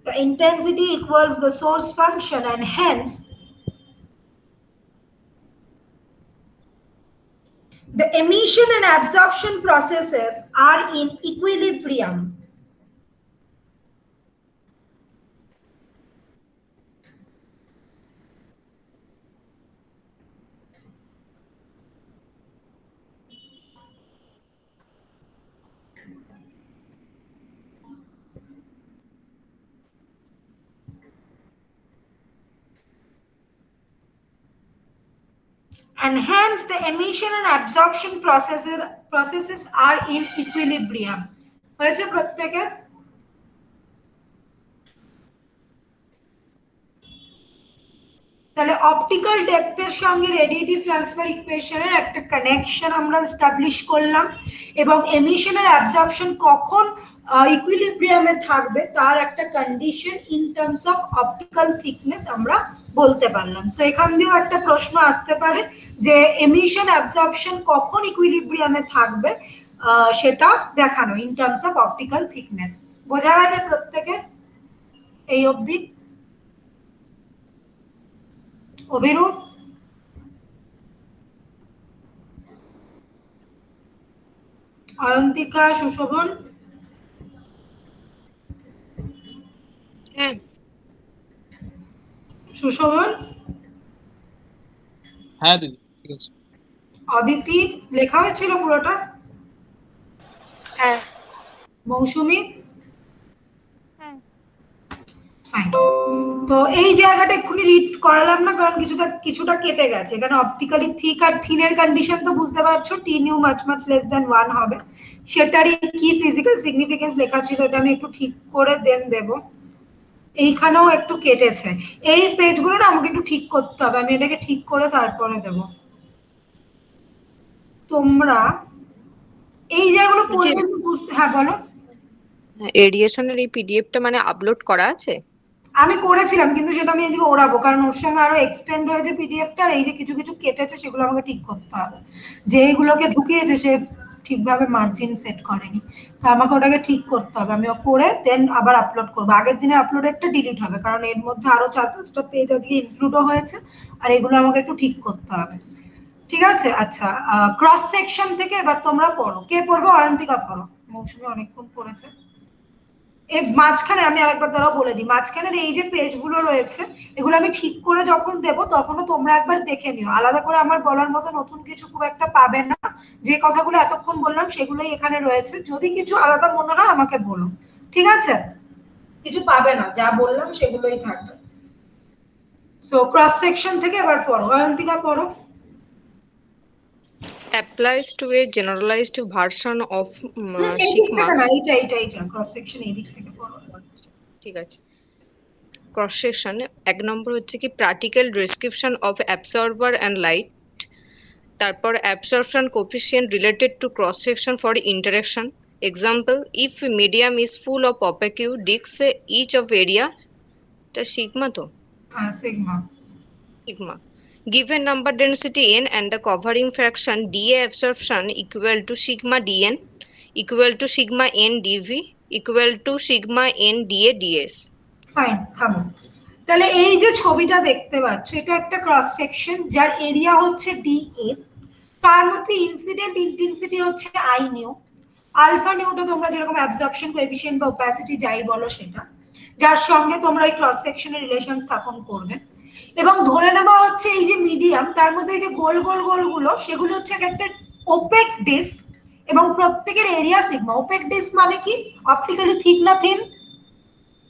the intensity equals the source function, and hence, the emission and absorption processes are in equilibrium. And hence the emission and absorption processes are in equilibrium. হয়েছে প্রত্যেকের? তাহলে optical ডেপথের সঙ্গে radiative transfer ইকুয়েশনের একটা connection আমরা establish করলাম, এবং emission আর absorption কখন ইকুইলিব্রিয়ামে থাকবে তার একটা condition in terms of optical thickness আমরা বলতে পারলাম। সো এখান দিয়েও একটা প্রশ্ন আসতে পারে যে এমিশন অ্যাবজর্পশন কখন ইকুইলিব্রিয়ামে থাকবে, সেটা দেখানো in terms of optical thickness. বোঝা গেছে প্রত্যেকের এই অবধি? অভিরূপ, অয়ন্তিকা, সুশোভন? হ্যাঁ। সুশোভন? হ্যাঁ দিদি ঠিক আছে। অদিতি, লেখা হয়েছিল পুরোটা? হ্যাঁ। মৌসুমী? হ্যাঁ। ফাইন। তো এই জায়গাটা এক্ষুনি রিড করালাম না, কারণ কিছুটা কেটে গেছে। এখানে অপটিক্যালি থিক আর থিনের কন্ডিশন তো বুঝতে পারছো, টি new much much less than 1 হবে। সেটারই কি ফিজিক্যাল সিগনিফিকেন্স লেখা ছিল, এটা আমি একটু ঠিক করে দেন দেব। এইখানেও একটু কেটেছে, এই পেজগুলো না আমাকে একটু ঠিক করতে হবে, আমি এটাকে ঠিক করে তারপরে দেব। তোমরা এই জায়গাগুলো পড়লে বুঝতে, হ্যাঁ বলো। এরিয়েশনের এই পিডিএফটা মানে আপলোড করা আছে? আমি করেছিলাম, কিন্তু সেটা আমি আজকে ওড়াবো, কারণ ওর সঙ্গে আরো এক্সটেন্ড হয়েছে পিডিএফটা, আর এই যে কিছু কিছু কেটেছে সেগুলো আমাকে ঠিক করতে হবে। যেগুলোকে ঢুকিয়েছে সে ঠিকভাবে মার্জিন সেট করেনি, তো আমাকে ওটাকে ঠিক করতে হবে। আমি করে দেন আবার আপলোড করবো। আগের দিনে আপলোডেডটা ডিলিট হবে, কারণ এর মধ্যে আরো 4-5টা পেজ আজকে ইনক্লুডও হয়েছে, আর এগুলো আমাকে একটু ঠিক করতে হবে। ঠিক আছে? আচ্ছা, ক্রস সেকশন থেকে এবার তোমরা পড়ো। কে পড়বো? অয়ন্তিকা পড়ো। মৌসুমী অনেকক্ষণ পড়েছে। এই মাঝখানে আমি আরেকবার দ্বারা বলে দিই, মাঝখানের এই যে পেজগুলো রয়েছে এগুলো আমি ঠিক করে যখন দেব তখনও তোমরা একবার দেখে নিও। আলাদা করে আমার বলার মতো নতুন কিছু খুব একটা পাবে না, যে কথাগুলো এতক্ষণ বললাম সেগুলোই এখানে রয়েছে। যদি কিছু আলাদা মনে হয় আমাকে বলো, ঠিক আছে? কিছু পাবে না, যা বললাম সেগুলোই থাকবে। সো ক্রস সেকশন থেকে এবার পড়ো। অয়ন্তিকা পড়ো। applies to a generalized version of এই দিক sigma. থেকে না, এইটা ক্রস সেকশন এই দিক থেকে পড়ো। ঠিক আছে। ক্রস সেকশন 1 নম্বর হচ্ছে কি practical description of absorber and light, তারপর absorption coefficient related to cross section for interaction. Example, if medium is full of opaque discs, each of area টা সিগমা, তো হ্যাঁ, sigma. sigma. Given number density n and the covering fraction dA absorption equal to sigma dn equal to sigma n dv equal to sigma n dA ds. Fine, থামো। তাহলে এই যে ছবিটা দেখতে পাচ্ছ এটা একটা ক্রস সেকশন যার এরিয়া হচ্ছে ডিএ, তার মধ্যে ইনসিডেন্ট ইন্টেন্সিটি হচ্ছে আই নিউ। আলফা নিউটা তোমরা যেরকম অ্যাবজর্পশন কোএফিসিয়েন্ট বা ওপাসিটি যাই বলো সেটা, যার সঙ্গে তোমরা এই ক্রস সেকশনের রিলেশন স্থাপন করবে। এবং ধরে নেওয়া হচ্ছে এই যে মিডিয়াম, তার মধ্যে এই যে গোল গোল গোলগুলো সেগুলো হচ্ছে একটা ওপেক ডিস্ক, এবং প্রত্যেকের এরিয়া সিগমা। ওপেক ডিস্ক মানে কি? অপটিক্যালি থিক না থিন?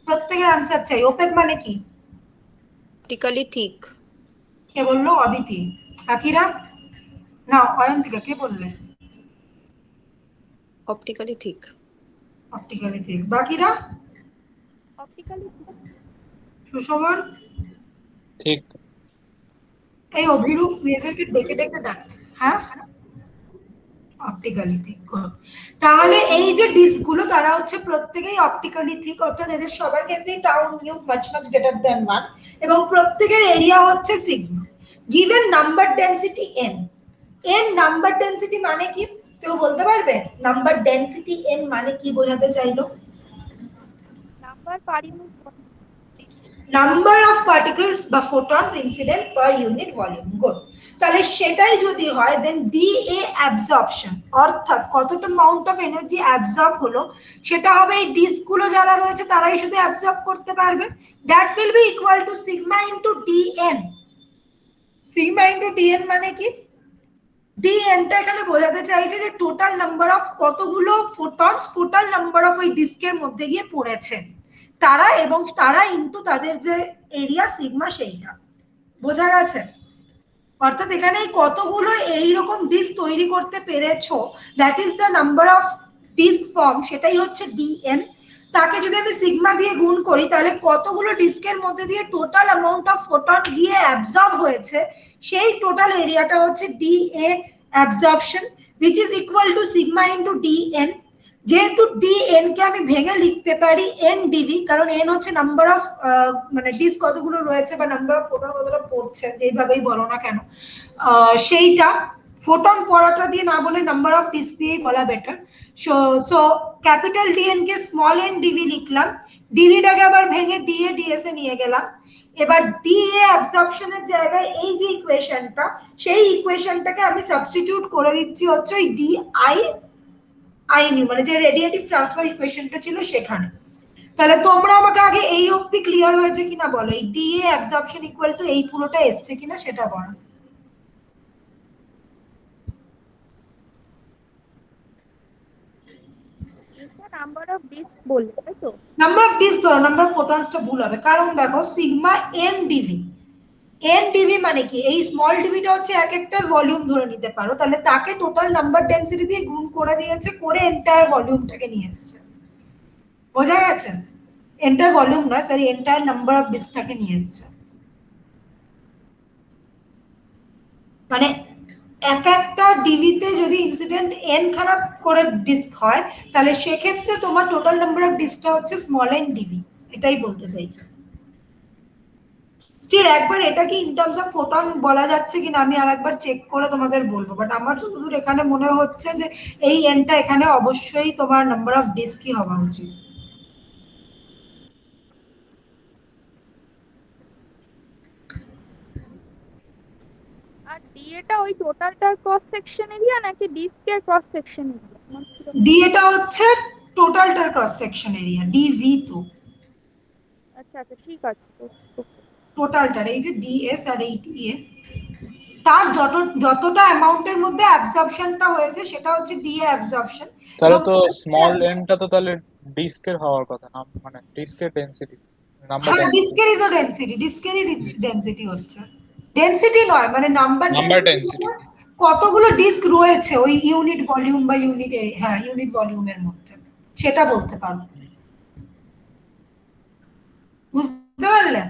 প্রত্যেকের আনসার চাই। ওপেক মানে কি? Optically thick. কে বললো? অদিতি। বাকিরা? না, অয়ন্তিকা। কে বললে? Optically thick. Optically thick. বাকিরা? অপটিক্যালি সুশোভন? ঠিক। এই অভিরূপ এদেরকে ডেকে ডেকে ডাকতে, হ্যাঁ অপটিক্যালি থিক। তাহলে এই যে ডিস্কগুলো তারা হচ্ছে প্রত্যেকেই অপটিক্যালি থিক, অর্থাৎ এদের সবার ক্ষেত্রেই tau new much much greater than 1, এবং প্রত্যেকের এরিয়া হচ্ছে sigma. Given number density N. N number density মানে কি কেউ বলতে পারবে? নাম্বার ডেনসিটি এন মানে কি বোঝাতে চাইলো? Number per unit number of particles বা photons incident per unit volume. Good. তাহলে সেটাই যদি হয় দেন ডিএ অ্যাবজর্পশন, অর্থাৎ কতটা অ্যামাউন্ট অফ এনার্জি অ্যাবজর্ব হলো সেটা হবে এই ডিস্কগুলো যারা রয়েছে তারাই শুধু অ্যাবজর্ব করতে পারবে। That will be equal to sigma into d N. Sigma into d N মানে কি? ডিএনটা এখানে বোঝাতে চাইছে যে টোটাল নাম্বার অফ কতগুলো ফোটনস টোটাল নাম্বার অফ ওই ডিস্কের মধ্যে গিয়ে পড়েছে তারা, এবং তারা ইনটু তাদের যে এরিয়া সিগমা সেইটা। বোঝা গেছে? অর্থাৎ এখানে কতগুলো এইরকম ডিস্ক তৈরি করতে পেরেছো, that is the number of disc form, সেটাই হচ্ছে ডিএন। তাকে যদি আমি সিগমা দিয়ে গুণ করি তাহলে কতগুলো ডিস্কের মধ্যে দিয়ে টোটাল অ্যামাউন্ট অফ ফোটন গিয়ে অ্যাবজর্ব হয়েছে সেই টোটাল এরিয়াটা হচ্ছে DA absorption, which is equal to sigma into dn. যেহেতু ডি এন কে আমি ভেঙে লিখতে পারি এন ডিভি, কারণ এন হচ্ছে নাম্বার অফ মানে ডিস্ক কতগুলো রয়েছে বা নাম্বার অফ ফোটন কতটা পড়ছে, যেইভাবেই বলো না কেন সেইটা ফোটন পড়াটা দিয়ে না বলে নাম্বার অফ ডিস্ক দিয়েই বলা better. So so capital DN কে স্মল এন ডিভি লিখলাম, ডিভিটাকে আবার ভেঙে ডিএ ডিএস এ নিয়ে গেলাম। এবার ডিএ অ্যাবজর্পশনের জায়গায় এই যে ইকুয়েশনটা, সেই ইকুয়েশনটাকে আমি সাবস্টিটিউট করে দিচ্ছি হচ্ছে ওই ডি আই আই নিউ, মানে যে রেডিয়েটিভ ট্রান্সফার ইকুয়েশনটা ছিল সেখানে। তাহলে তোমরা আমাকে আগে এই অবধি ক্লিয়ার হয়েছে কিনা বলো, এই ডিএ অ্যাবজর্পশন ইকুয়াল টু এই পুরোটা এসছে কিনা সেটা বলো। নাম্বার অফ ডিস্ক বললে তাই তো? নাম্বার অফ ডিস্ক ধরো, নাম্বার অফ ফোটনসটা ভুল হবে, কারণ দেখো sigma N d V, N d V মানে কি, এই স্মল ডিভিটা হচ্ছে এক একটার ভলিউম ধরে নিতে পারো, তাহলে তাকে টোটাল নাম্বার ডেন্সিটি দিয়ে গুণ করে দিয়েছে, করে এন্টায়ার ভলিউমটাকে নিয়ে এসছে। বোঝা গেছে? এন্টায়ার ভলিউম নয়, সরি, এন্টায়ার নাম্বার অফ ডিস্কটাকে নিয়ে এসছে। মানে এক একটা ডিভিতে যদি ইনসিডেন্ট এন খারাপ করে ডিস্ক হয়, তাহলে সেক্ষেত্রে তোমার টোটাল নাম্বার অফ ডিস্কটা হচ্ছে স্মল এন ডিভি, এটাই বলতে চাইছে। স্টিল একবার এটা কি ইন টার্মস অফ ফোটন বলা যাচ্ছে কিনা আমি আরেকবার চেক করে তোমাদের বলবো, বাট আমার যতদূর এখানে মনে হচ্ছে যে এই এনটা এখানে অবশ্যই তোমার নাম্বার অফ ডিস্কই হওয়া উচিত। আর ডিএটা ওই টোটালটার ক্রস সেকশন এরিয়া নাকি ডিস্কের ক্রস সেকশন এরিয়া? ডি এটা হচ্ছে টোটালটার ক্রস সেকশন এরিয়া, ডিভি তো আচ্ছা আচ্ছা, ঠিক আছে। টোটালটার, এই যে ডিএস আর এই ডিএ, তার যতটা অ্যামাউন্টের মধ্যে অ্যাবজর্পশনটা হয়েছে সেটা হচ্ছে ডিএ অ্যাবজর্পশন। তাহলে এবং তো স্মল এনটা তো তাহলে ডিস্কের হওয়ার কথা না, মানে ডিস্কের ডেনসিটি, নাম্বার হ্যাঁ, ডেনসিটি। ডিস্কেরই তো ডেনসিটি, ডিস্কেরই ডেনসিটি হচ্ছে, ডেনসিটি নয় মানে নাম্বার নাম্বার ডেনসিটি, ডেনসিটি। কতগুলো ডিস্ক রয়েছে ওই ইউনিট ভলিউম বা ইউনিট, হ্যাঁ ইউনিট ভলিউমের মধ্যে, সেটা বলতে পারো। বুঝতে পারলে?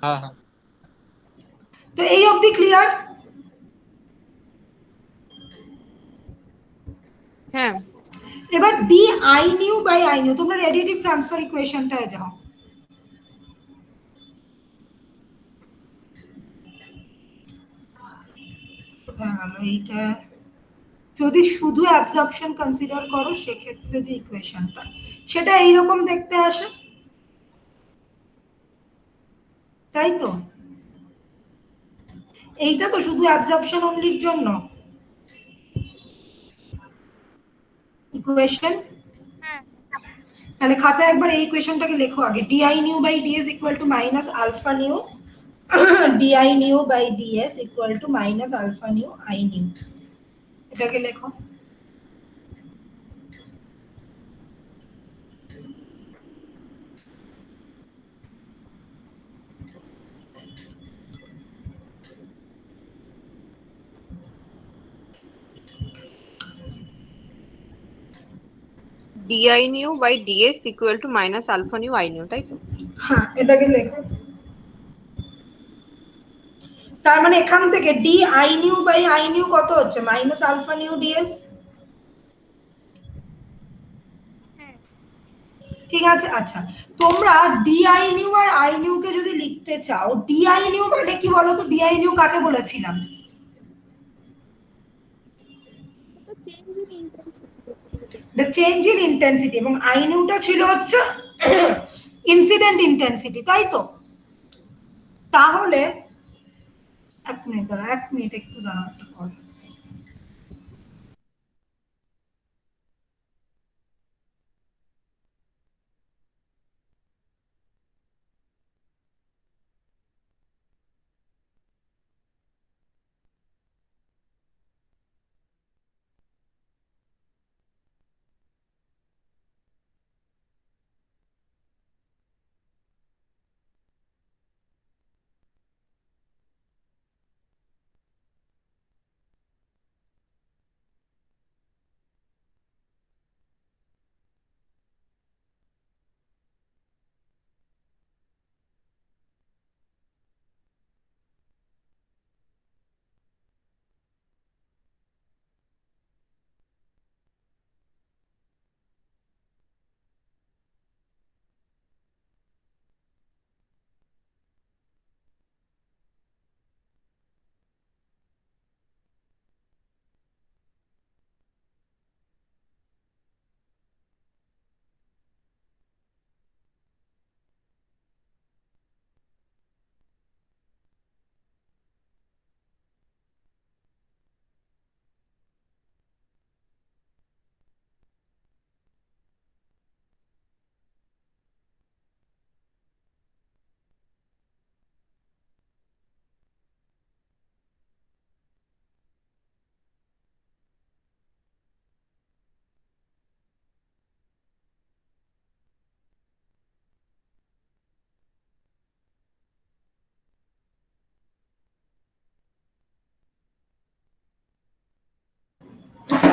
হ্যাঁ হ্যাঁ। তো এই অবধি ক্লিয়ার? হ্যাঁ। এবার d I nu by I nu, তোমরা রেডিয়েটিভ ট্রান্সফার ইকুয়েশনটায় যাও। কোথায় গেল এইটা? যদি শুধু অ্যাবজর্পশন কনসিডার করো সেক্ষেত্রে যে ইকুয়েশনটা, সেটা এইরকম দেখতে আসে, তাই তো? এইটা তো শুধু অ্যাবজর্পশন অনলির জন্য ইকুয়েশন। হ্যাঁ, তাহলে খাতায় একবার এই ইকুয়েশনটাকে লেখো আগে, d I nu by d S equal to minus alpha nu, d I nu by d S equal to minus alpha nu I nu, এটাকে লেখো। DI nu by DS equal to minus alpha nu I nu, তাই তো? হ্যাঁ, এটাকে লেখো। তার মানে এখান থেকে d I nu by I nu কত হচ্ছে, মাইনাস আলফা নিউ ডিএস। হ্যাঁ। ঠিক আছে, আচ্ছা তোমরা ডিআই নিউ আর আই নিউ কে যদি লিখতে চাও, ডিআই নিউ মানে কি বলো তো, ডিআই নিউ কাকে বলেছিলাম? তো change in intensity. The change in intensity, এবং আই নিউটা ছিল হচ্ছে ইনসিডেন্ট ইন্টেন্সিটি, তাই তো? তাহলে এক মিনিট দাঁড়া, এক মিনিট একটু দাঁড়াও, একটা কল আসছে।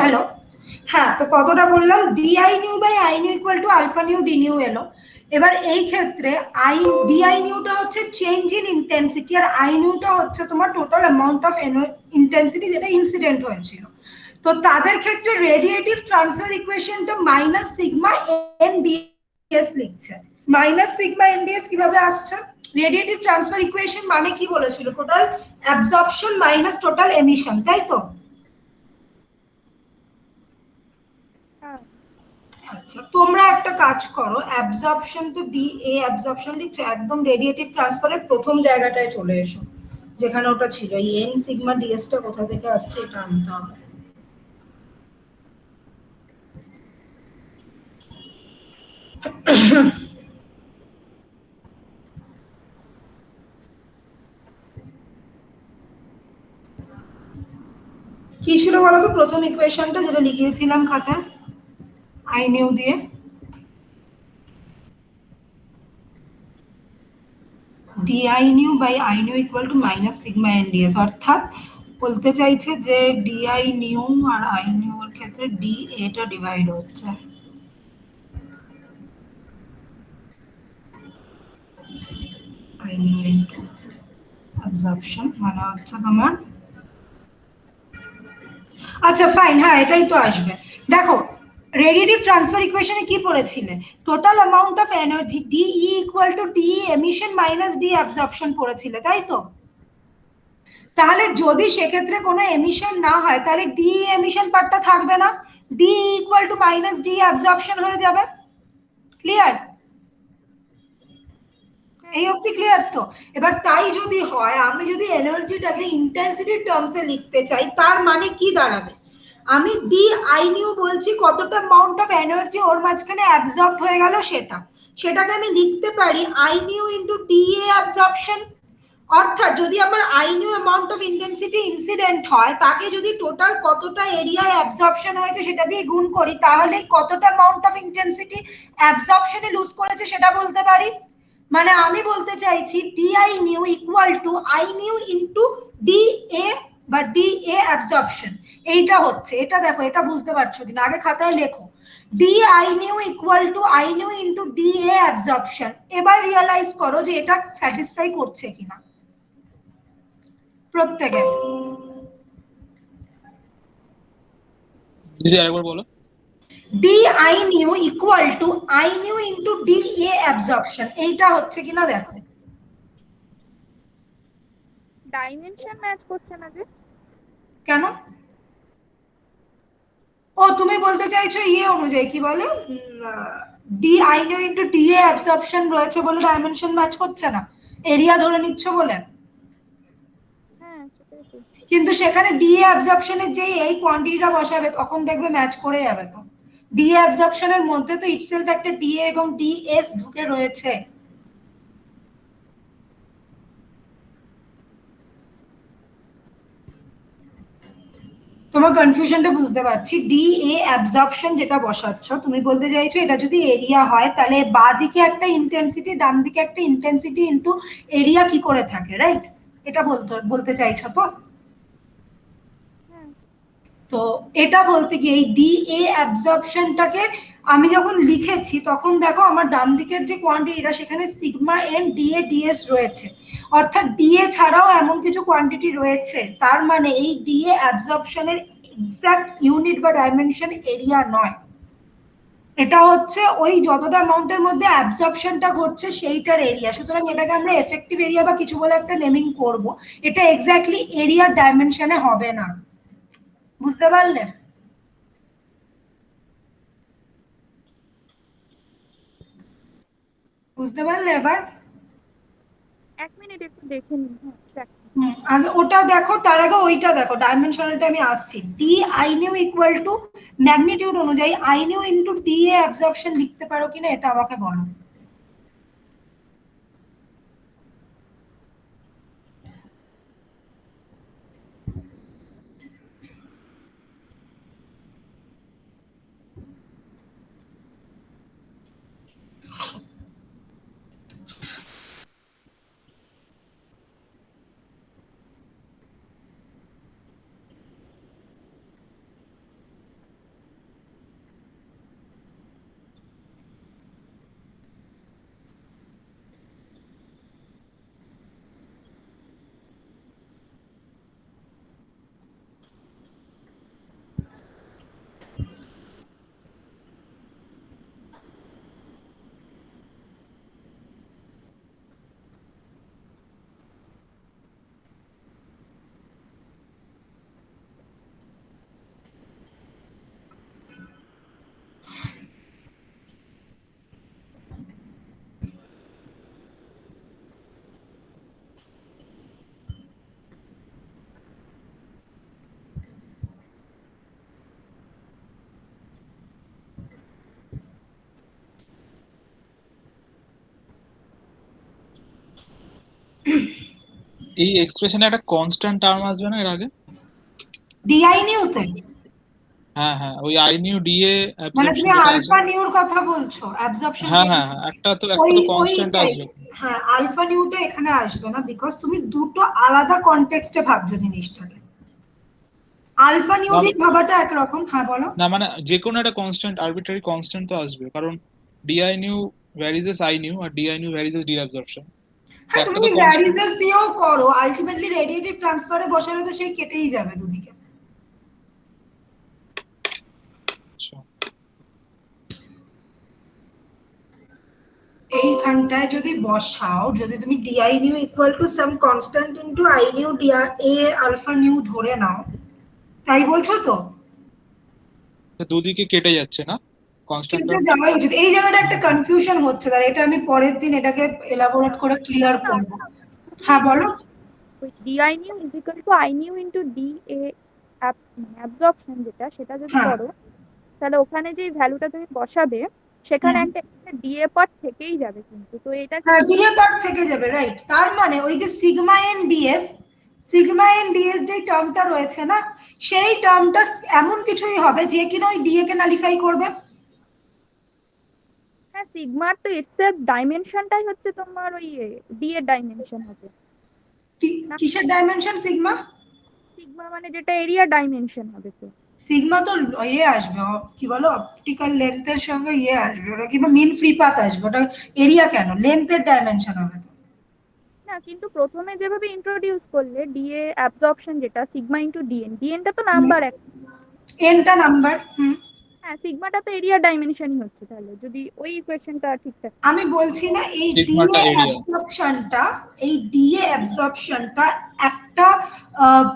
হ্যালো, হ্যাঁ, তো কতটা বললাম, DI nu by I nu equal to alpha nu D nu এলো। এবার এই ক্ষেত্রে ডিআই নিউটা হচ্ছে চেঞ্জ ইন ইন্টেন্সিটি, আর আই নিউটা হচ্ছে তোমার টোটাল অ্যামাউন্ট অফ ইন্টেন্সিটি যেটা ইনসিডেন্ট হয়েছিল। তো তাদের ক্ষেত্রে রেডিয়েটিভ ট্রান্সফার ইকুয়েশনটা মাইনাস সিগমা এন ডিএস লিখছে। মাইনাস সিগমা এন ডিএস কিভাবে আসছে? রেডিয়েটিভ ট্রান্সফার ইকুয়েশন মানে কি বলেছিল? Total absorption minus total emission, তাই তো? আচ্ছা, তোমরা একটা কাজ করো, অ্যাবজর্পশন তো ডি এ অ্যাবজর্পশন লিখছো, একদম রেডিয়েটিভ ট্রান্সফারের প্রথম জায়গাটায় চলে এসো যেখানে ওটা ছিল। এই এন সিগমা ডিএস টা কোথা থেকে আসছে এটা আনতে হবে। কি ছিল বলতো প্রথম ইকুয়েশনটা যেটা লিখিয়েছিলাম খাতায় আই নিউ দিয়ে? D I nu by I nu equal to minus sigma N d S, অর্থাৎ বলতে চাইছে যে ডিআই নিউ আর আই নিউ এর ক্ষেত্রে ডি এটা ডিভাইড হচ্ছে। আই নিউ ইনটু অ্যাবজর্পশন মানে হচ্ছে তোমার, আচ্ছা ফাইন, হ্যাঁ এটাই তো আসবে। দেখো রেডিয়েটিভ ট্রান্সফার ইকুয়েশনে কি পড়েছিলে? Total amount of energy DE equal to D emission minus D absorption পড়েছিলে, তাই তো? তাহলে যদি সেক্ষেত্রে কোনো এমিশন না হয় তাহলে ডি এমিশন পার্টটা থাকবে না, D equal to minus D absorption হয়ে যাবে। ক্লিয়ার? এই অবধি ক্লিয়ার তো? এবার তাই যদি হয়, আমি যদি এনার্জিটাকে ইন্টেন্সিটির টার্মসে লিখতে চাই, তার মানে কি দাঁড়াবে? আমি ডি আই নিউ বলছি কতটা অ্যামাউন্ট অফ এনার্জি ওর মাঝখানে অ্যাবজর্ব হয়ে গেল সেটাকে আমি লিখতে পারি I nu into D A absorption. অর্থাৎ যদি আমার I knew amount of intensity incident হয়, তাকে যদি টোটাল কতটা এরিয়ায় অ্যাবজর্পশন হয়েছে সেটা দিয়ে গুণ করি, তাহলে কতটা অ্যামাউন্ট অফ ইন্টেন্সিটি অ্যাবজর্পশনে লুজ করেছে সেটা বলতে পারি। মানে আমি বলতে চাইছি d I nu equal to I nu into D A বা ডি এ অ্যাবজর্পশন। এইটা হচ্ছে, এটা দেখো, এটা বুঝতে পারছো কিনা আগে খাতায় লেখো। D I nu equal to I nu into D A absorption. এবার রিয়ালাইজ করো যে এটা স্যাটিসফাই করছে কিনা প্রত্যেকে। দিদি আরেকবার বলো। D I nu equal to I nu into D A absorption, এইটা হচ্ছে কিনা দেখো। ডাইমেনশন ম্যাচ করছে না যে। কেন? ও তুমি বলতে চাইছো ইয়ে অনুযায়ী, কি বলে, D I nu into D A absorption রয়েছে বলে ডাইমেনশন ম্যাচ করছে না, এরিয়া ধরে নিচ্ছ বলে। হ্যাঁ সেটাই তো। কিন্তু সেখানে ডি এ অ্যাবজর্পশনের যে এই কোয়ান্টিটিটা বসাবে তখন দেখবে ম্যাচ করে যাবে। তো ডি এ অ্যাবজর্পশনের মধ্যে তো ইটসেলফ একটা ডি এ এবং ডি এস ঢুকে রয়েছে। তোমার কনফিউশনটা বুঝতে পারছি। ডি এ অ্যাবজর্পশন যেটা বসাচ্ছ, তুমি বলতে চাইছো এটা যদি এরিয়া হয় তাহলে বাঁ দিকে একটা ইন্টেন্সিটি ডান দিকে একটা ইন্টেন্সিটি ইনটু এরিয়া কি করে থাকে, রাইট? এটা বলতে চাইছো তো? তো এটা বলতে গিয়ে এই ডি এ অ্যাবজর্পশনটাকে আমি যখন লিখেছি তখন দেখো আমার ডান দিকের যে কোয়ান্টিটিটা সেখানে সিগমা এন ডিএ ডিএস রয়েছে, অর্থাৎ ডিএ ছাড়াও এমন কিছু কোয়ান্টিটি রয়েছে। তার মানে এই ডিএ অ্যাবজর্পশনের এক্সাক্ট ইউনিট বা ডাইমেনশন এরিয়া নয়, এটা হচ্ছে ওই যতটা অ্যামাউন্টের মধ্যে অ্যাবজর্পশনটা ঘটছে সেইটার এরিয়া। সুতরাং এটাকে আমরা এফেক্টিভ এরিয়া বা কিছু বলে একটা নেমিং করব, এটা এক্স্যাক্টলি এরিয়ার ডাইমেনশনে হবে না। বুঝতে পারলে? বুঝতে পারলে এবার? এক মিনিট একটু দেখে নিন। হ্যাঁ আগে ওটা দেখো, তার আগে ওইটা দেখো, ডাইমেনশনালটা আমি আসছি। D I nu equal to magnitude অনুযায়ী I nu into D A absorption লিখতে পারো কিনা এটা আমাকে বলো। এই এক্সপ্রেশনে একটা কনস্ট্যান্ট টার্ম আসবে না এর আগে? ডিআই নিউতে হ্যাঁ হ্যাঁ, ওই আই নিউ ডি এ মানে অ্যাবজর্পশন তুমি যেটা আসবে। আলফা নিউর কথা বলছো, অ্যাবজর্পশন হ্যাঁ হ্যাঁ হ্যাঁ, একটা তো কনস্ট্যান্ট ওইটাই। আসবে। হ্যাঁ, আলফা নিউটা এখানে আসবে না, বিকজ তুমি দুটো আলাদা কনটেক্সটে ভাবছো জিনিসটাকে। আলফা নিউ দিয়ে ভাবাটা একরকম। হ্যাঁ বলো। না মানে যে কোনো একটা কনস্ট্যান্ট, আরবিট্রারি কনস্ট্যান্ট তো আসবে, কারণ d I nu varies I nu আর d I nu varies d absorption. হ্যাঁ, একটা তুমি তো কনস্ট্যান্ট। ভ্যারিজেস দিয়েও করো, আলটিমেটলি রেডিয়েটিভ ট্রান্সফারে বসালে তো সেই কেটেই যাবে দুদিকে। এইখানটায় যদি বসাও, যদি তুমি d I nu equal to some constant into I nu d I A alpha nu ধরে নাও, তাই বলছো তো? দুদিকে কেটে যাচ্ছে না কনস্ট্যান্ট কেটে টার্ম? যাওয়াই উচিত। এই জায়গাটা একটা কনফিউশন হচ্ছে, তার এটা আমি পরের দিন এটাকে এলাবোরেট করে ক্লিয়ার করব। হ্যাঁ বলো। ওই d I nu is equal to I nu into D A absorption যেটা, সেটা যদি হ্যাঁ করো তাহলে ওখানে যে ভ্যালুটা তুমি বসাবে সেখানে একটা ডিএ পার্ট থেকেই যাবে, কিন্তু তো এটা হ্যাঁ, কিন্তু ডিএ পার্ট থেকে যাবে, রাইট। তার মানে ওই যে sigma N DS, sigma N DS যে টার্মটা রয়েছে না, সেই টার্মটা এমন কিছুই হবে যে কিনা ওই ডিএ কে নালিফাই করবে। হ্যাঁ, সিগমার তো ইটসেলফ ডাইমেনশনটাই হচ্ছে তোমার ওই ডি এর ডাইমেনশন হবে না? কিসের ডাইমেনশন সিগমা? সিগমা মানে যেটা এরিয়া ডাইমেনশন হবে তো। সিগমা তো ইয়ে আসবে, কি বলো, অপটিক্যাল লেন্থের সঙ্গে ইয়ে আসবে, ওটা কি মিন ফ্রি পাথ আসবে, ওটা এরিয়া কেন, লেন্থের ডাইমেনশন হবে তো। না, কিন্তু প্রথমে যেভাবে ইন্ট্রোডিউস করলে ডিএ অ্যাবজর্পশন যেটা সিগমা ইন্টু ডিএন, ডিএনটা তো নাম্বার এক। এনটা নাম্বার। হ্যাঁ, সিগমাটা তো এরিয়া ডাইমেনশনই হচ্ছে, তাহলে যদি ওই ইকুয়েশনটা ঠিকঠাক। আমি বলছি না এই সিগমাটা ডিএ এরিয়া। অ্যাবজর্পশনটা, এই ডিএ অ্যাবজর্পশনটা একটা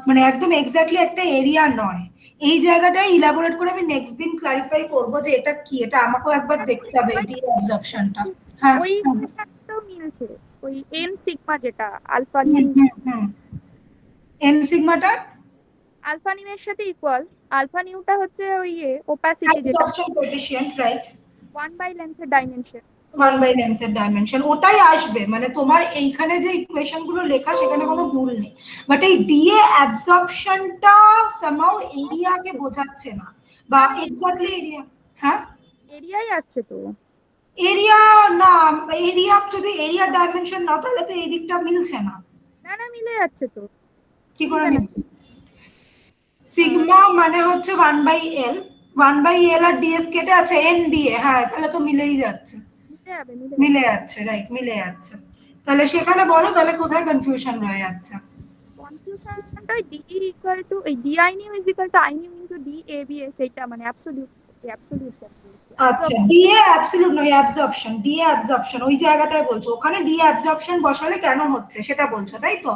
মানে একদম এক্স্যাক্টলি একটা এরিয়া নয়। এই জায়গাটাই ইলাবোরেট করে আমি নেক্সট দিন ক্লারিফাই করব যে এটা কি, এটা আমাকেও একবার দেখতে হবে এই ডিএ অ্যাবজর্পশনটা। হ্যাঁ ওই ইকুয়েশনটাও মিলছে, ওই এন সিগমা যেটা আলফা নিউ, এন সিগমাটা আলফা নিউ এর সাথে ইকুয়াল। আলফা নিউটা হচ্ছে ওই ওপাসিটি যেটা অ্যাবজর্পশন কোএফিসিয়েন্ট, রাইট। 1 বাই লেন্থের ডাইমেনশন। 1 বাই লেন্থের ডাইমেনশন ওটাই আসবে, মানে তোমার এইখানে যে ইকুয়েশন গুলো লেখা সেখানে কোনো ভুল নেই, বাট এই ডিএ অ্যাবজর্পশনটা সামহাউ এরিয়াকে বোঝাচ্ছে না, বা এক্স্যাক্টলি এরিয়া। হ্যাঁ, এরিয়াই আসছে তো। এরিয়া না, এরিয়া যদি এরিয়া ডাইমেনশন না, তাহলে তো এই দিকটা মিলছে না। না না, মিলে যাচ্ছে তো। কি করে মিলছে? সিগমা মানে হচ্ছে 1 বাই এল, 1 বাই এল আর ডিএস কেটে আছে এন ডিএ, হ্যাঁ তাহলে তো মিলেই যাচ্ছে, মিলে যাবে, মিলে যাচ্ছে, রাইট, মিলে যাচ্ছে। তাহলে সেখানে বলো তাহলে কোথায় কনফিউশন রয়ে যাচ্ছে? কনফিউশনটা ডি ইকুয়াল টু এই d I nu is equal to I nu into d A B S, এটা মানে অ্যাবসলিউট, অ্যাবসলিউট আচ্ছা, ডিএ অ্যাবসলিউট নয়, অ্যাবজর্পশন, ডিএ অ্যাবজর্পশন ওই জায়গাটায় বলছো, ওখানে ডিএ অ্যাবজর্পশন বসালে কেন হচ্ছে সেটা বলছো, তাই তো?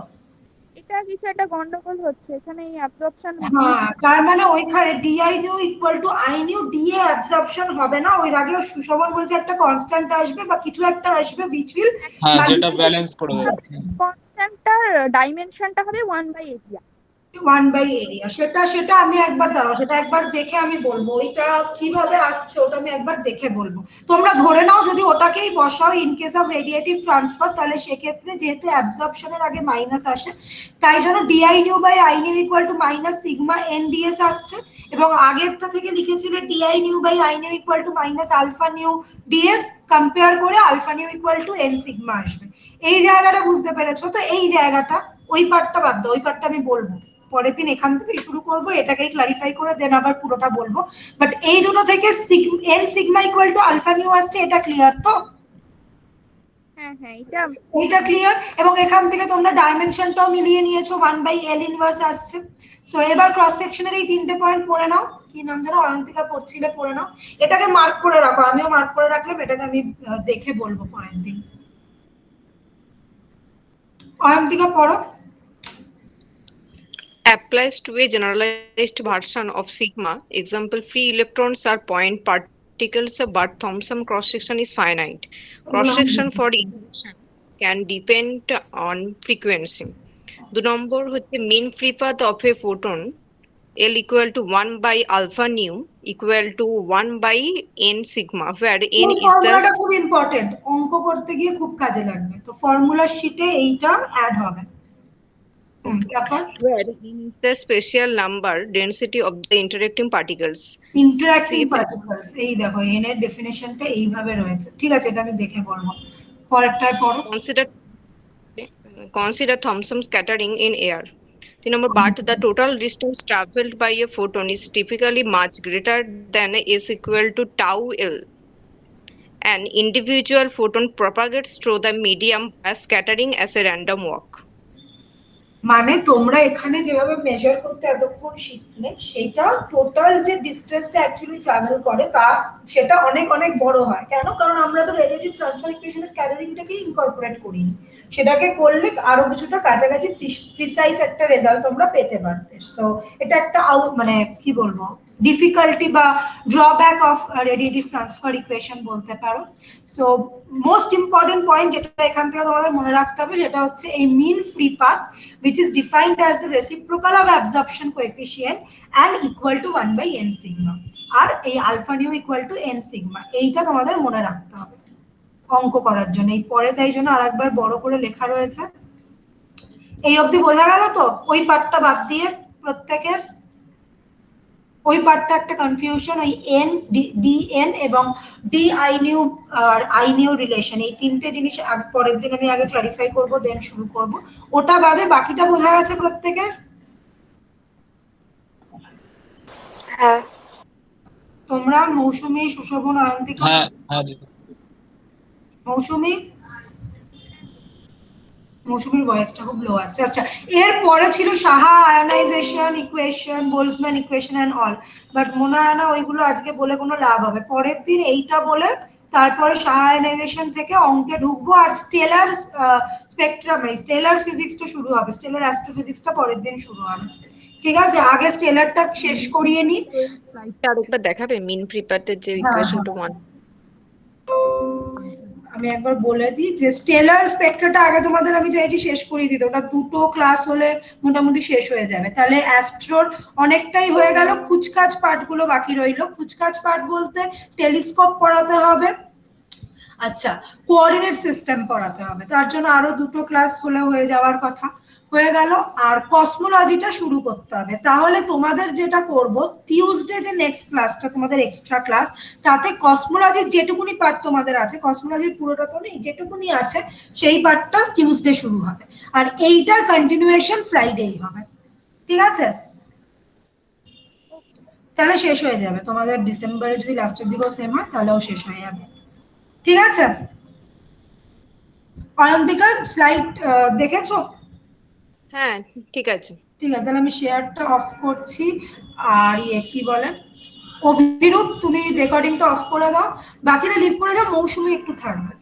এটা কিছু একটা গন্ডগোল হচ্ছে এখানে, এই অ্যাবজর্পশন। হ্যাঁ, তার মানে ওইখানে d I nu equal to I nu d A absorption হবে না, ওই আগে সুশোভন বলছে একটা কনস্ট্যান্ট আসবে বা কিছু একটা আসবে which will হ্যাঁ, যেটা ব্যালেন্স করে দেবে। কনস্ট্যান্টটার ডাইমেনশনটা হবে 1 বাই এরিয়া। 1 বাই এরিয়া, সেটা আমি একবার দাঁড়াও, সেটা একবার দেখে আমি বলবো ওইটা কিভাবে আসছে, ওটা আমি একবার দেখে বলবো। তোমরা ধরে নাও যদি ওটাকেই বসাও in case of radiative transfer, তাহলে সেক্ষেত্রে যেহেতু অ্যাবজর্পশনের আগে মাইনাস আসে, তাই জন্য DI nu by I nu equal to minus sigma N DS আসছে, এবং আগেরটা থেকে লিখেছিলে DI nu by I nu equal to minus alpha nu DS, compare করে alpha nu equal to N sigma আসবে। এই জায়গাটা বুঝতে পেরেছো তো? এই জায়গাটা, ওই পার্টটা বাদ দাও, ওই পার্টটা আমি বলবো পরের দিন, এখান থেকে শুরু করব, এটাকেই ক্লারিফাই করে দেন আবার পুরোটা বলবো। বাট এই দুটো থেকে N sigma equal to alpha nu আসছে, এটা ক্লিয়ার তো? হ্যাঁ হ্যাঁ, এটা ক্লিয়ার, এবং এখান থেকে তোমরা ডাইমেনশনটাও মিলিয়ে নিয়েছো, 1 বাই এল ইনভার্স আসছে। সো এবার ক্রস সেকশনের এই তিনটে পয়েন্ট পড়ে নাও, কি নাম যেন অয়ন্তিকা পড়ছিলে, পড়ে নাও, এটাকে মার্ক করে রাখো, আমিও মার্ক করে রাখলাম, এটাকে আমি দেখে বলবো পরের দিন। অয়ন্তিকা পড়ো। Applies to a generalized version of sigma. Example, free electrons are point particles, but Thomson cross-section is finite. Cross-section for emission can depend on frequency. 2 নম্বর হচ্ছে mean free path of a photon L equal to 1 by alpha nu equal to 1 by n sigma, where n is the ফর্মুলাটা খুব important, অঙ্ক করতে গিয়ে খুব কাজে লাগবে, তো ফর্মুলা শিটে এইটা অ্যাড হবে। তারপর where n is the spatial number density of the interacting particles. Interacting CFA particles, এই দেখো এন এর ডেফিনেশনটা এইভাবে রয়েছে। ঠিক আছে, এটা আমি দেখে বলবো। পরেরটায় পড়ো। consider Thomson scattering in air. The number, but the total distance traveled by a photon is typically much greater than is equal to tau L. An individual photon propagates through the medium by scattering as a random walk. মানে তোমরা এখানে যেভাবে measure করতে এতক্ষণ শিখলে, সেটা total যে ডিসটেন্সটা actually travel করে তা সেটা অনেক অনেক বড় হয়। কেন? কারণ আমরা তো রেডিয়েটিভ ট্রান্সফার ইকুয়েশনে স্ক্যাটারিংটাকে ইনকর্পোরেট করিনি। সেটাকে করলে আরো কিছুটা কাছাকাছি প্রিসাইজ একটা রেজাল্ট তোমরা পেতে পারতে। সো এটা একটা মানে কি বলবো, ডিফিকাল্টি বা drawback of radiative transfer equation বলতে পারো। সো মোস্ট ইম্পর্টেন্ট পয়েন্ট যেটা এখান থেকে তোমাদের মনে রাখতে হবে সেটা হচ্ছে এই mean free path which is defined as the reciprocal of absorption coefficient and equal to 1/n sigma, আর এই alpha nu equal to n sigma, এইটা তোমাদের মনে রাখতে হবে অঙ্ক করার জন্য। এই পরে তাই জন্য আরেকবার বড় করে লেখা রয়েছে। এই অবধি বোঝা গেল তো? ওই পার্টটা বাদ দিয়ে প্রত্যেকের ওই পার্টটা একটা কনফিউশন, ওই এন ডি এন এবং ডি আই নিউ আর আই নিউ রিলেশন, এই তিনটে জিনিস পরের দিন আমি আগে ক্লারিফাই করব, দেন শুরু করব। ওটা বাদে বাকিটা বোঝা গেছে প্রত্যেকের? হ্যাঁ। তোমরা মৌসুমী, সুশোভন, অয়ন্তিকা? হ্যাঁ হ্যাঁ দিদি। মৌসুমী, মৌসুমীর ভয়েসটা খুব লো আসছে। আচ্ছা, এর পরে ছিল Saha ionisation equation, Boltzmann equation and all, but মনে হয় না ওইগুলো আজকে বলে কোনো লাভ হবে। পরের দিন এইটা বলে তারপরে সাহা আয়নাইজেশন থেকে অঙ্কে ঢুকবো, আর স্টেলার স্পেকট্রাম মানে স্টেলার ফিজিক্সটা শুরু হবে, স্টেলার অ্যাস্ট্রোফিজিক্সটা পরের দিন শুরু হবে। ঠিক আছে, আগে স্টেলারটা শেষ করিয়ে নি। স্লাইডটা আরেকবার দেখাবে মিন ফ্রি পাথের যে ইকুয়েশন টু 1? আমি একবার বলে দিই যে স্টেলার স্পেক্ট্রাটা আগে তোমাদের আমি চাইছি শেষ করিয়ে দিতে, ওটা দুটো ক্লাস হলে মোটামুটি শেষ হয়ে যাবে। তাহলে অ্যাস্ট্রোর অনেকটাই হয়ে গেল, খুচকাচ পার্টগুলো বাকি রইলো। খুচকাচ পার্ট বলতে টেলিস্কোপ পড়াতে হবে, আচ্ছা কোঅর্ডিনেট সিস্টেম পড়াতে হবে, তার জন্য আরো দুটো ক্লাস হলে হয়ে যাওয়ার কথা, হয়ে গেল। আর কসমোলজিটা শুরু করতে হবে। তাহলে তোমাদের যেটা করব, টিউসডে যে নেক্সট ক্লাসটা তোমাদের এক্সট্রা ক্লাস, তাতে কসমোলজির যেটুকুনি পার্ট তোমাদের আছে, কসমোলজির পুরোটা তো নেই, যেটুকুনি আছে সেই পার্টটা টিউসডে শুরু হবে, আর এইটার কন্টিনিউয়েশন ফ্রাইডেই হবে। ঠিক আছে, তাহলে শেষ হয়ে যাবে তোমাদের ডিসেম্বরে, যদি লাস্টের দিকেও সেম হয় তাহলেও শেষ হয়ে যাবে। ঠিক আছে, অয়ন্তিকা স্লাইড দেখেছো? হ্যাঁ ঠিক আছে। ঠিক আছে, তাহলে আমি শেয়ারটা অফ করছি। আর কি বলে, অভিরূপ তুমি রেকর্ডিংটা অফ করে দাও, বাকিরা লিভ করে দাও, মৌসুমী একটু থাকবে।